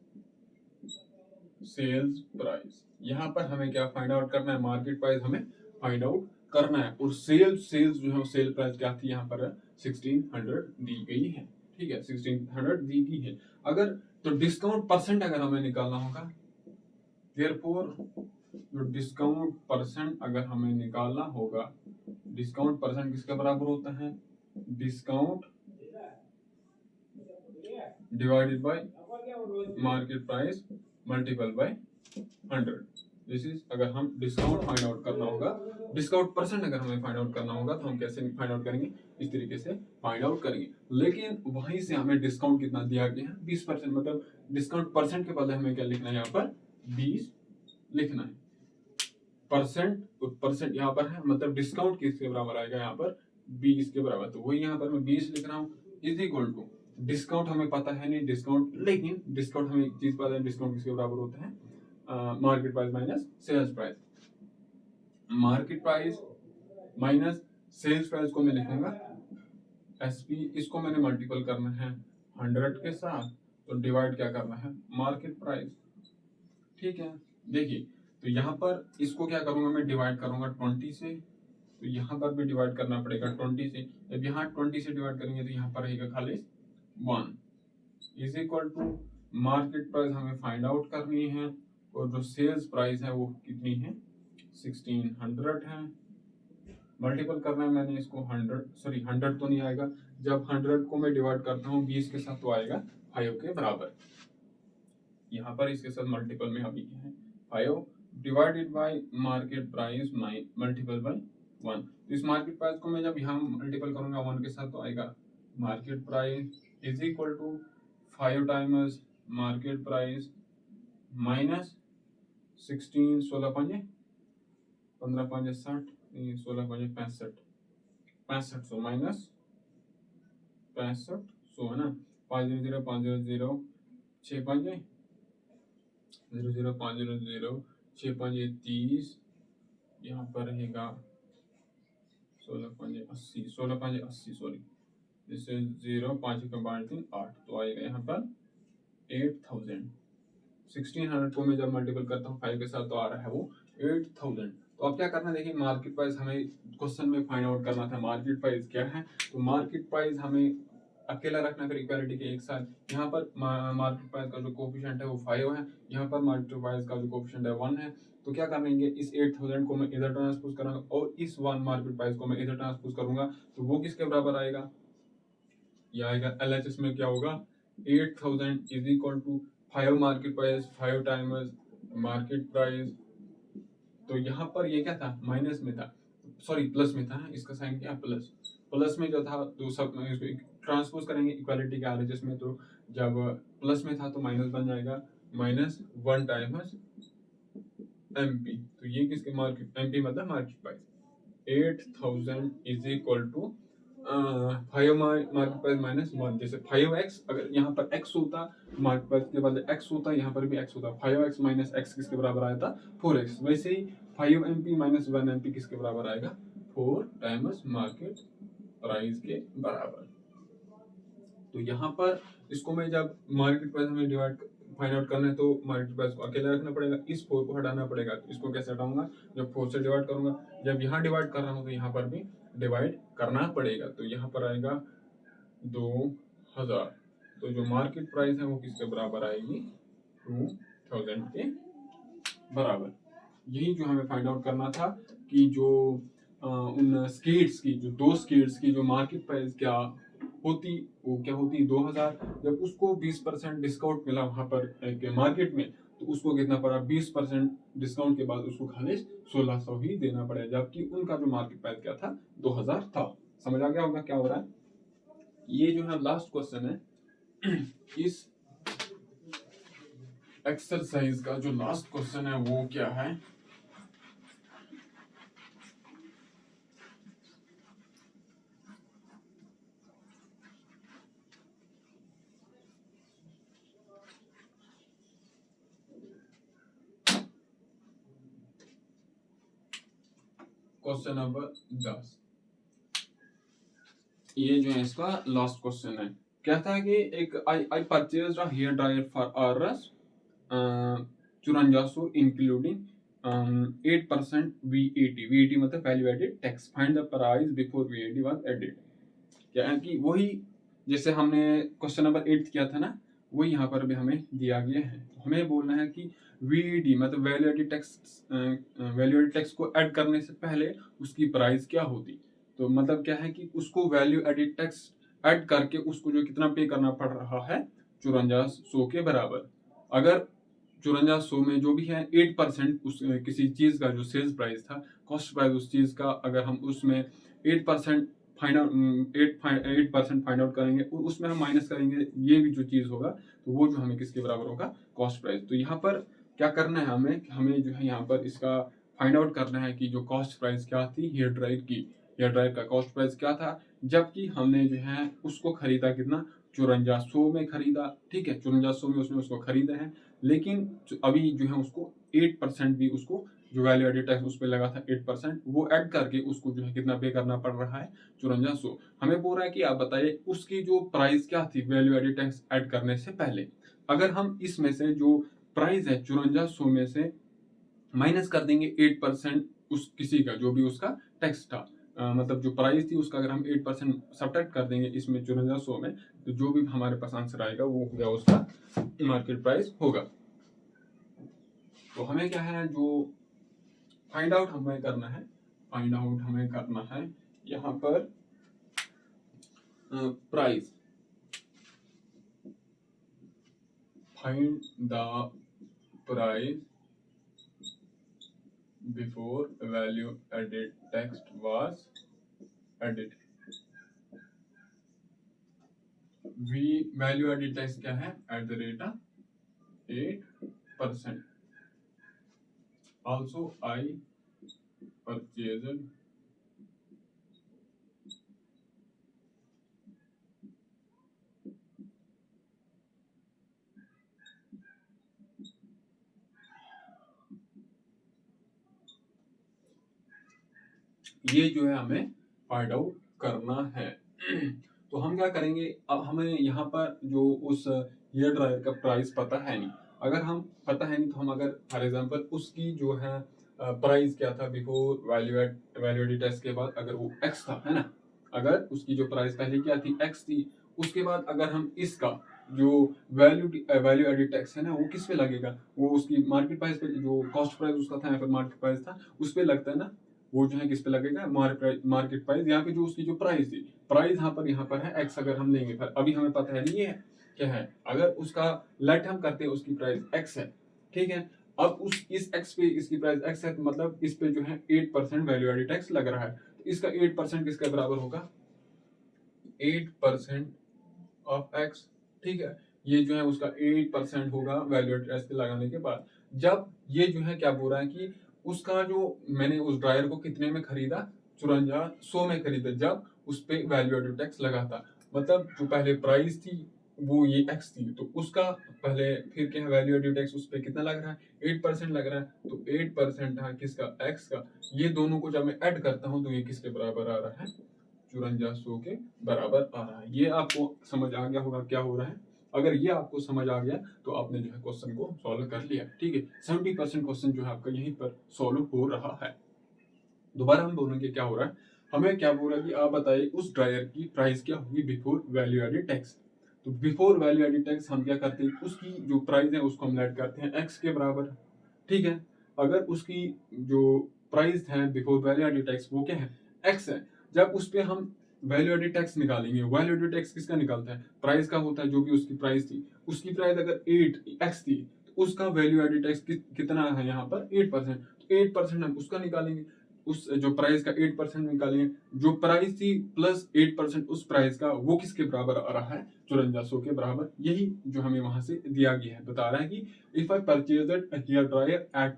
sales price. यहाँ पर हमें क्या फाइंड आउट करना है मार्केट प्राइस हमें फाइंड आउट करना है और सेल्स जो है सेल प्राइस क्या थी यहाँ पर 1600 दी गई है। ठीक है, 1600 दी गई है। अगर तो डिस्काउंट परसेंट अगर हमें निकालना होगा देयरफॉर जो डिस्काउंट परसेंट अगर हमें निकालना होगा डिस्काउंट परसेंट किसके बराबर होता है discount divided by market price multiple bye 100। This is अगर हम डिस्काउंट फाइंड आउट करना होगा डिस्काउंट परसेंट अगर हमें फाइंड आउट करना होगा तो हम कैसे फाइंड आउट करेंगे इस तरीके से फाइंड आउट करेंगे। लेकिन वहीं से हमें डिस्काउंट कितना दिया गया है 20%। मतलब डिस्काउंट परसेंट के बदले हमें क्या लिखना है यहाँ पर 20 लिखना है। परसेंट यहाँ पर है मतलब डिस्काउंट किसके बराबर आएगा यहाँ पर 20 के बराबर। तो वही यहाँ पर मैं 20 लिख रहा हूँ इज इक्वल टू डिस्काउंट हमें पता है नहीं डिस्काउंट, लेकिन डिस्काउंट हमें एक चीज पता है डिस्काउंट किसके बराबर होता है market price minus sales price. Market price minus sales price को मैं लिखूंगा एसपी। इसको मैंने मल्टीपल करना है 100 के साथ तो डिवाइड क्या करना है मार्केट प्राइस। ठीक है, देखिए तो यहाँ पर इसको क्या करूंगा मैं डिवाइड करूंगा 20 से तो यहाँ पर भी डिवाइड करना पड़ेगा 20 से। जब यहाँ 20 से डिवाइड करेंगे तो यहाँ पर रहेगा खाली 1। Is equal to market price हमें फाइंड आउट करनी है और जो सेल्स प्राइस है वो कितनी है 1600 है। मल्टीपल करना है मैंने इसको 100 तो नहीं आएगा, जब 100 को मैं डिवाइड करता हूँ 20 के साथ तो आएगा 5 के बराबर। यहाँ पर इसके साथ मल्टीपल में अभी है 5 divided by market price multiple bye 1। तो इस मार्केट प्राइस को मैं जब यहाँ मल्टीपल करूंगा 1 के साथ तो आएगा market price is equal to 5 times market price minus 16 16 पंजे 15 पंजे 60 16 पंजे 65 माइनस 65 है ना 500 500 6 पंजे 00 500 6 पंजे 30 यहाँ पर रहेगा 16 पंजे 80 16 पंजे 80 सॉरी जैसे 0 5 का 3 8 तो आएगा यहाँ पर 8000। 1600 को मैं जब मल्टीपल करता हूँ 5 के साथ तो आ रहा है वो 8000। तो अब क्या करना है देखिए मार्केट प्राइस हमें क्वेश्चन में फाइंड आउट करना था मार्केट प्राइस क्या है। तो मार्केट प्राइस हमें अकेला रखना फिर इक्वालिटी के एक साथ। यहाँ पर मार्केट प्राइस का जो कोफिशिएंट है वो 5 है, यहाँ पर मार्केट प्राइस का जो कोफिशिएंट है 1 है। तो क्या करेंगे इस 8000 को मैं इधर ट्रांसपोज करूंगा और इस 1 मार्केट प्राइस को मैं इधर ट्रांसपोज करूंगा तो वो किसके बराबर आएगा, ये आएगा LHS में क्या होगा 8000 is equal to 5 market price 5 times market price. तो यहाँ पर ये क्या था माइनस में था सॉरी प्लस में था, इसका साइन क्या प्लस में जो था तो सब ट्रांसपोज करेंगे इक्वालिटी के RHS में। तो जब प्लस में था तो माइनस बन जाएगा -1 टाइम्स MP। तो ये किसके मार्केट MP मतलब market price 8000 is equal to 5 market price -1 जैसे 5x अगर यहाँ पर x होता मार्केट प्राइस के बदले x होता यहाँ पर भी x होता 5x माइनस x किसके बराबर आया था 4x। वैसे ही 5 MP माइनस 1 MP किसके बराबर आएगा 4 टाइम्स मार्केट प्राइस के बराबर। तो यहाँ पर इसको मैं जब मार्केट प्राइस में डिवाइड फाइंड आउट करना है तो मार्केट प्राइस को अकेला रखना पड़ेगा, इस 4 को हटाना पड़ेगा। तो इसको कैसे हटाऊंगा जब 4 से डिवाइड करूंगा, जब यहाँ डिवाइड कर रहा हूँ तो यहाँ पर भी डिवाइड करना पड़ेगा। तो यहाँ पर आएगा 2000। तो जो मार्केट प्राइस है वो किसके बराबर आएगी 2000 के बराबर। यही जो हमें फाइंड आउट करना था कि जो उन स्केट्स की जो 2 स्केट्स की जो मार्केट प्राइस क्या होती वो क्या होती 2000, जब उसको 20% डिस्काउंट मिला वहां पर मार्केट में तो उसको कितना पड़ा 20% डिस्काउंट के बाद उसको खाली 1600 ही देना पड़ेगा, जबकि उनका जो मार्केट प्राइस क्या था 2000 था। समझ आ गया होगा क्या हो रहा है। ये जो है लास्ट क्वेश्चन है इस एक्सरसाइज का जो लास्ट क्वेश्चन है वो क्या है क्वेश्चन नंबर 10। ये जो है इसका लास्ट क्वेश्चन है। कहता है कि एक I purchased a hair dryer for Rs 5400 including 8% VAT मतलब value added tax, find the price before VAT was added. क्या है कि वही जैसे हमने क्वेश्चन नंबर 8 किया था ना वही यहाँ पर भी हमें दिया गया है। हमें बोलना है कि VAT मतलब वैल्यू एडेड टैक्स को ऐड करने से पहले उसकी प्राइस क्या होती। तो मतलब क्या है कि उसको वैल्यू एडेड टैक्स ऐड करके उसको जो कितना पे करना पड़ रहा है 5400 के बराबर। अगर 5400 में जो भी है 8% उस किसी चीज का जो सेल्स प्राइस था कॉस्ट प्राइस उस चीज का अगर हम उसमें 8% फाइंड आउट 8% फाइंड आउट करेंगे उसमें हम माइनस करेंगे ये भी जो चीज होगा तो वो जो हमें किसके बराबर होगा कॉस्ट प्राइस। तो यहाँ पर क्या करना है हमें जो है यहाँ पर इसका फाइंड आउट करना है कि जो कॉस्ट प्राइस क्या थी हेयर ड्रायर की, हेयर ड्रायर का कॉस्ट प्राइस क्या था जबकि हमने जो है उसको खरीदा कितना 5400 में खरीदा। ठीक है 5400 में उसने उसको खरीदा है, लेकिन अभी जो है उसको 8% भी उसको जो वैल्यू एडेड टैक्स उस पर लगा था 8% वो ऐड करके उसको जो है कितना पे करना पड़ रहा है 5400। हमें बोल रहा है कि आप बताइए उसकी जो प्राइस क्या थी वैल्यू एडेड टैक्स ऐड करने से पहले। अगर हम इसमें से जो प्राइस है 5400 में से माइनस कर देंगे 8% उस किसी का जो भी उसका टैक्स था मतलब जो प्राइस थी उसका अगर हम 8% सब्ट्रैक्ट कर देंगे इसमें 5400 में, तो जो भी हमारे पास आंसर आएगा वो हो गया उसका मार्केट प्राइस होगा। तो हमें क्या है, जो फाइंड आउट हमें करना है यहाँ पर price, find the price before value added text was added. Value added text क्या है, @8%। also I purchased ये जो है हमें फाइंड आउट करना है। तो हम क्या करेंगे, अब हमें यहाँ पर जो उस हेयर ड्रायर का प्राइस पता है नहीं, अगर हम पता है नहीं तो हम अगर फॉर एग्जांपल उसकी जो है प्राइस क्या था बिफोर वैल्यूएडेड टेक्स के बाद, अगर वो एक्स था, है ना, अगर उसकी जो प्राइस पहले क्या थी, एक्स थी, उसके बाद अगर हम इसका जो वैल्यू एडेड टैक्स है ना वो किस पे लगेगा, वो उसकी मार्केट प्राइस पे, जो कॉस्ट प्राइस उसका था या फिर मार्केट प्राइस था उस पे लगता है ना, वो जो है किस पे लगेगा, मार्केट प्राइस। यहाँ पे जो उसकी जो प्राइस थी, प्राइस यहाँ पर है एक्स, अगर हम लेंगे, पर अभी हमें पता है नहीं है क्या है, अगर उसका लेट हम करते हैं उसकी प्राइस एक्स है, ठीक है, अब उस इस एक्स पे इसकी प्राइस एक्स है, तो मतलब इस पे जो है 8% वैल्यू एडेड टैक्स लग रहा है, तो इसका 8% किसके बराबर होगा, 8% ऑफ एक्स, ठीक है, ये जो है उसका 8% होगा वैल्यू एडेड टैक्स लगाने के बाद। जब ये जो है क्या बोल रहा है कि उसका जो मैंने उस ड्रायर को कितने में खरीदा, 5400 में खरीदा, जब उस पे वैल्यू एडेड टैक्स लगा था, मतलब जो पहले प्राइस थी वो ये एक्स थी, तो उसका पहले फिर क्या है वैल्यू एडेड टैक्स उस पे कितना लग रहा है, 8% लग रहा है, तो 8% है किसका, एक्स का, ये दोनों को जब मैं ऐड करता हूँ तो ये किसके बराबर आ रहा है, 5400 के बराबर आ रहा है। ये आपको समझ आ गया होगा क्या हो रहा है, अगर ये आपको समझ आ गया तो आपने जो है क्वेश्चन को सॉल्व कर लिया, ठीक है, 70% क्वेश्चन जो है आपका यहीं पर सॉल्व हो रहा है। दोबारा हम बोलेंगे क्या हो रहा है, हमें क्या बोल रहा है कि आप बताइए उस ड्रायर की प्राइस क्या होगी बिफोर वैल्यू एडेड टैक्स। तो बिफोर वैल्यू एडेड टैक्स हम क्या करते हैं, उसकी जो प्राइस है उसको हम लेट करते हैं एक्स के बराबर, ठीक है, अगर उसकी जो प्राइस है बिफोर वैल्यू एडेड टैक्स वो क्या है, एक्स है, जब उस पे हम वैल्यू एडेड टैक्स निकालेंगे, वैल्यू एडेड टैक्स किसका निकलता है, प्राइस का होता है, जो भी उसकी प्राइस थी, उसकी प्राइस अगर 8x थी तो उसका वैल्यू एडेड टैक्स कितना है यहाँ पर 8%, तो 8% हम उसका निकालेंगे, उस जो प्राइस का 8% निकालेंगे, जो प्राइस थी प्लस 8% उस प्राइस का, वो किसके बराबर आ रहा है, 5400 के बराबर। यही जो हमें वहां से दिया गया है, बता रहा है कि if I purchase a hair dryer at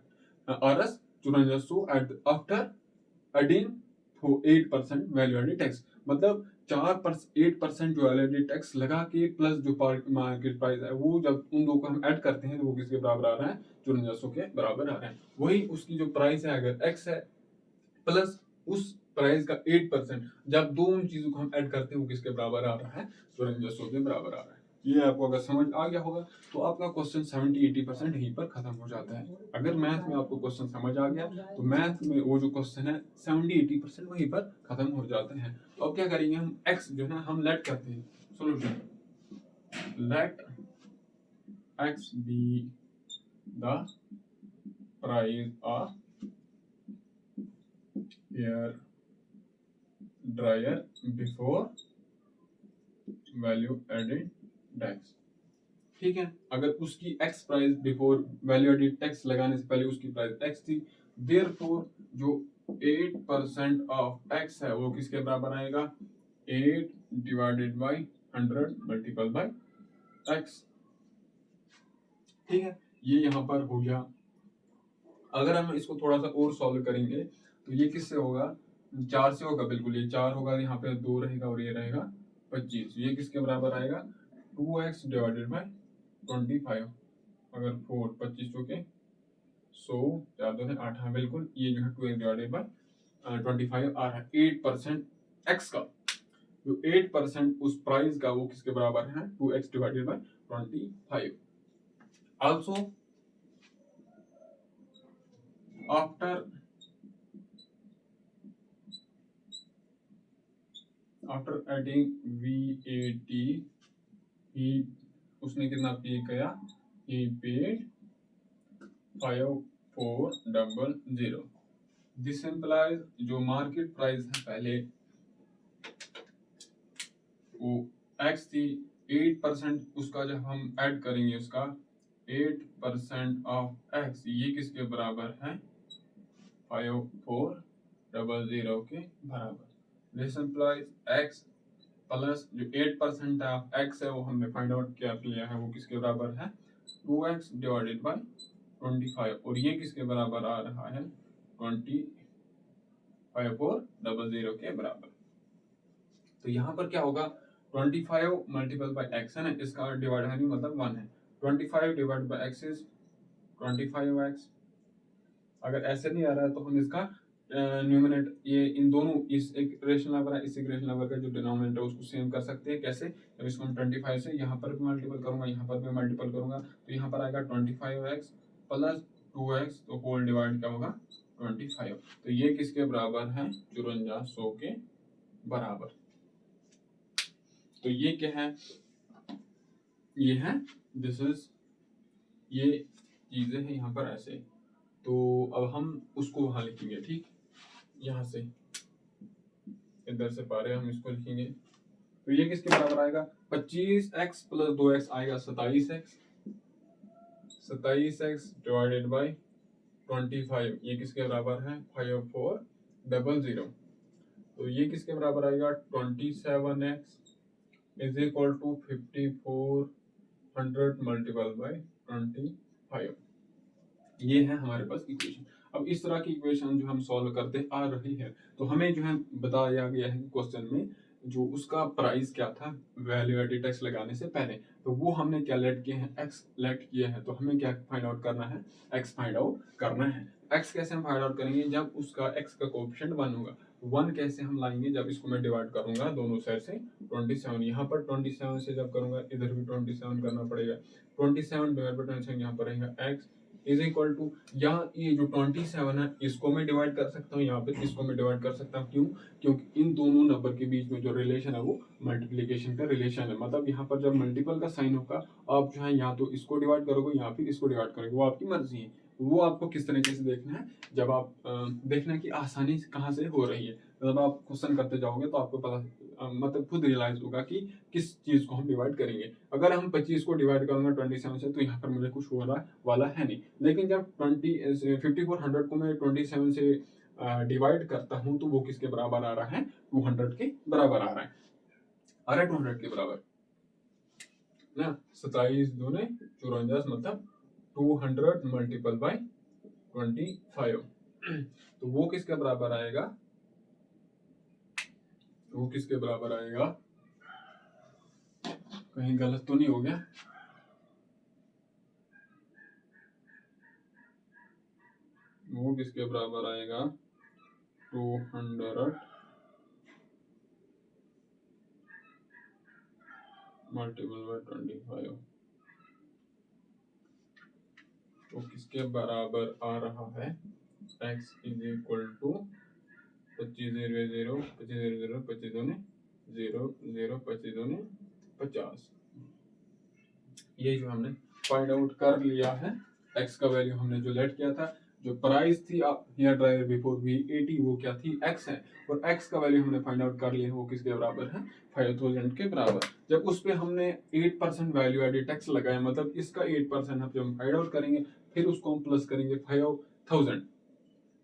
RS 5400 after adding for 8% value added tax, मतलब 8% जो वैल्यू एडेड टैक्स लगा के प्लस जो मार्केट प्राइस है, वो जब उन दो को हम ऐड करते हैं तो वो किसके बराबर आ रहा है, 5400 के बराबर आ रहा है। वही उसकी जो प्राइस है अगर एक्स है प्लस उस प्राइस का 8%, जब दो उन चीजों को हम ऐड करते हैं वो किसके बराबर आ रहा है, 5400 के बराबर आ रहा है। ये आपको अगर समझ आ गया होगा तो आपका क्वेश्चन 70-80% यहीं पर खत्म हो जाता है। अगर मैथ में आपको क्वेश्चन समझ आ गया तो मैथ में वो जो क्वेश्चन है 70-80% वहीं पर खत्म हो जाते हैं। तो अब क्या करेंगे, हम एक्स जो है ना हम लेट करते हैं solution, let x be the price of hair dryer before value added tax, ठीक है, अगर उसकी x price before value added tax लगाने से पहले उसकी प्राइस एक्स थी, देयरफॉर जो 8% ऑफ एक्स है वो किसके बराबर आएगा, 8 divided by 100 multiple bye x, ठीक है, ये यहाँ पर हो गया। अगर हम इसको थोड़ा सा और सॉल्व करेंगे तो ये किससे होगा, 4 से होगा, बिल्कुल ये 4 होगा, यहाँ पे 2 रहेगा और ये रहेगा 25, ये किसके बराबर आएगा, 2x डिवाइडेड बाय 25, अगर 4 25 चौके 100 4 2 8, हाँ बिल्कुल ये जो है 2x डिवाइडेड बाय 25 आ रहा है। 8% x का जो 8% उस प्राइस का वो किसके बराबर है, 2x divided by 25। Also after after adding VAT ही उसने कितना पे किया, ही पेड 5400। दिस इम्प्लाइज जो मार्केट प्राइस है पहले वो x थी, 8% उसका जब हम ऐड करेंगे उसका 8% ऑफ x, ये किसके बराबर है, 5400 के बराबर। दिस इम्प्लाइज x प्लस जो 8% ऑफ x है वो हमने फाइंड आउट कर लिया है, वो किसके बराबर है, 2x डिवाइडेड बाय 25, और ये किसके बराबर आ रहा है, 25400 के बराबर। तो यहाँ पर क्या होगा, 25 मल्टीपल बाय x है ना, इसका डिवाइड है नहीं मतलब 1 है, 25 divide by x is 25x। अगर ऐसे नहीं आ रहा है तो हम इसका न्यूमरेटर, ये इन दोनों, इस एक रेशनल नंबर है, इस एक रेशनल नंबर का जो डिनोमिनेटर है उसको सेम कर सकते हैं। कैसे, जब इसको हम 25 से यहाँ पर भी मल्टीपल करूंगा, यहाँ पर भी मल्टीपल करूंगा, तो यहाँ पर आएगा 25x प्लस 2x, तो होल डिवाइड क्या होगा 25। तो ये किसके बराबर है, 5400 के बराबर। तो ये क्या है, ये है, दिस इज, ये चीजें हैं यहाँ पर ऐसे। तो अब हम उसको वहां लिखेंगे, ठीक, यहाँ से इधर से पा रहे हम इसको लिखेंगे। तो ये किसके बराबर आएगा, 25x प्लस 2x आएगा 27x, 27x डिवाइडेड बाय 25, ये किसके बराबर है 5400। तो ये किसके बराबर आएगा 27x is equal to 5400 multiple by 25। ये है हमारे पास इक्वेशन। अब इस तरह की इक्वेशन जो हम सॉल्व करते आ रही है, तो हमें जो है बताया गया है क्वेश्चन में जो उसका प्राइस क्या था वैल्यू एडेड टैक्स लगाने से पहले, तो वो हमने क्या लेट किए हैं, एक्स लेट किए हैं। तो हमें क्या फाइंड आउट करना है, एक्स फाइंड आउट करना है। एक्स कैसे हम फाइंड आउट करेंगे, जब उसका एक्स का कोएफिशिएंट 1 होगा। 1 कैसे हम लाएंगे, जब इसको मैं डिवाइड करूंगा दोनों साइड से 27, यहाँ पर 27 से जब करूंगा इधर भी 27 करना पड़ेगा, 27 डिवाइड बाय 27 यहाँ पर रहेगा एक्स इज इक्वल टू, यहाँ ये जो 27 है इसको मैं डिवाइड कर सकता हूँ, यहाँ पे इसको मैं डिवाइड कर सकता हूँ। क्यों, क्योंकि इन दोनों नंबर के बीच में जो रिलेशन है वो मल्टीप्लिकेशन का रिलेशन है। मतलब यहाँ पर जब मल्टीपल का साइन होगा, आप जो है या तो इसको डिवाइड करोगे या फिर इसको डिवाइड करोगे, वो आपकी मर्जी है। वो आपको किस तरीके से देखना है, जब आप देखना है कि आसानी कहाँ से हो रही है। जब आप क्वेश्चन करते जाओगे तो आपको पता मतलब खुद रियलाइज होगा कि किस चीज को हम डिवाइड करेंगे। अगर हम 25 को डिवाइड करूंगा 27 से, तो यहाँ पर मुझे कुछ हो रहा वाला है नहीं। लेकिन जब 5400 को मैं 27 से डिवाइड करता हूँ, तो वो किसके बराबर आ रहा है, 200 के बराबर आ रहा है। 200 के बराबर ना, 27 दूने 54, मतलब 200 मल्टीपल बाय 25। तो वो किसके बराबर आएगा, वो किसके बराबर आएगा, कहीं गलत तो नहीं हो गया, वो किसके बराबर आएगा 200 मल्टीपल बाय 25। तो किसके बराबर आ रहा है, x इज इक्वल टू 25 0 0 25 0 0 25 2 0 0 25 2 50। ये जो हमने फाइंड आउट कर लिया है, x का वैल्यू हमने जो लेट किया था, जो प्राइस थी हेयर ड्रायर बिफोर VAT वो क्या थी, x है, और x का वैल्यू हमने फाइंड आउट कर लिया है, वो किसके बराबर है 5000 के बराबर। जब उस पे हमने 8% वैल्यू एडेड टैक्स लगाया, मतलब इसका 8% हम जब फाइंड आउट करेंगे, फिर उसको हम प्लस करेंगे 5000,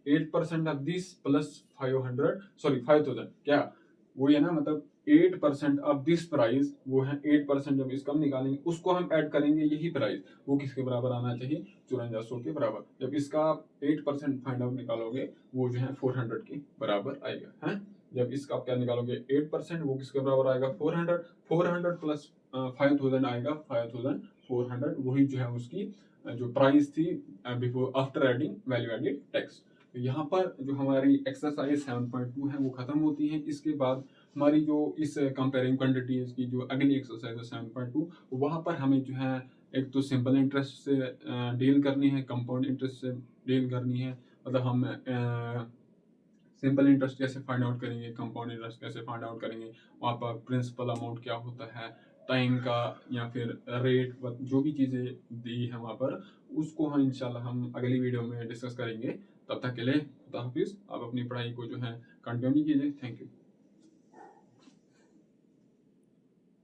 8% ऑफ दिस प्लस 5000 क्या वो है ना, मतलब 8% ऑफ दिस प्राइस वो है 8%, जब इसका हम निकालेंगे उसको हम ऐड करेंगे यही प्राइस, वो किसके बराबर आना चाहिए 5400 के बराबर। जब इसका 8% फाइंड आउट निकालोगे वो जो है 400 के बराबर आएगा है। जब इसका आप क्या निकालोगे 8%, वो किसके बराबर आएगा 400 प्लस 5000 आएगा 5400, वही जो है उसकी जो प्राइस थी before after adding value added tax. तो यहाँ पर जो हमारी एक्सरसाइज 7.2 है वो खत्म होती है। इसके बाद हमारी जो इस कंपेयरिंग क्वांटिटीज की जो अगली एक्सरसाइज है 7.2, वहाँ पर हमें जो है एक तो सिंपल इंटरेस्ट से डील करनी है, कंपाउंड इंटरेस्ट से डील करनी है। मतलब हम सिंपल इंटरेस्ट कैसे फाइंड आउट करेंगे, कंपाउंड इंटरेस्ट कैसे फाइंड आउट करेंगे, वहाँ पर प्रिंसिपल अमाउंट क्या होता है, टाइम का या फिर रेट, जो भी चीज़ें दी है वहाँ पर, उसको हम इंशाल्लाह हम अगली वीडियो में डिस्कस करेंगे। तब तक के लिए खुदा हाफिज़। आप अपनी पढ़ाई को जो है कंटिन्यू कीजिए। Thank you.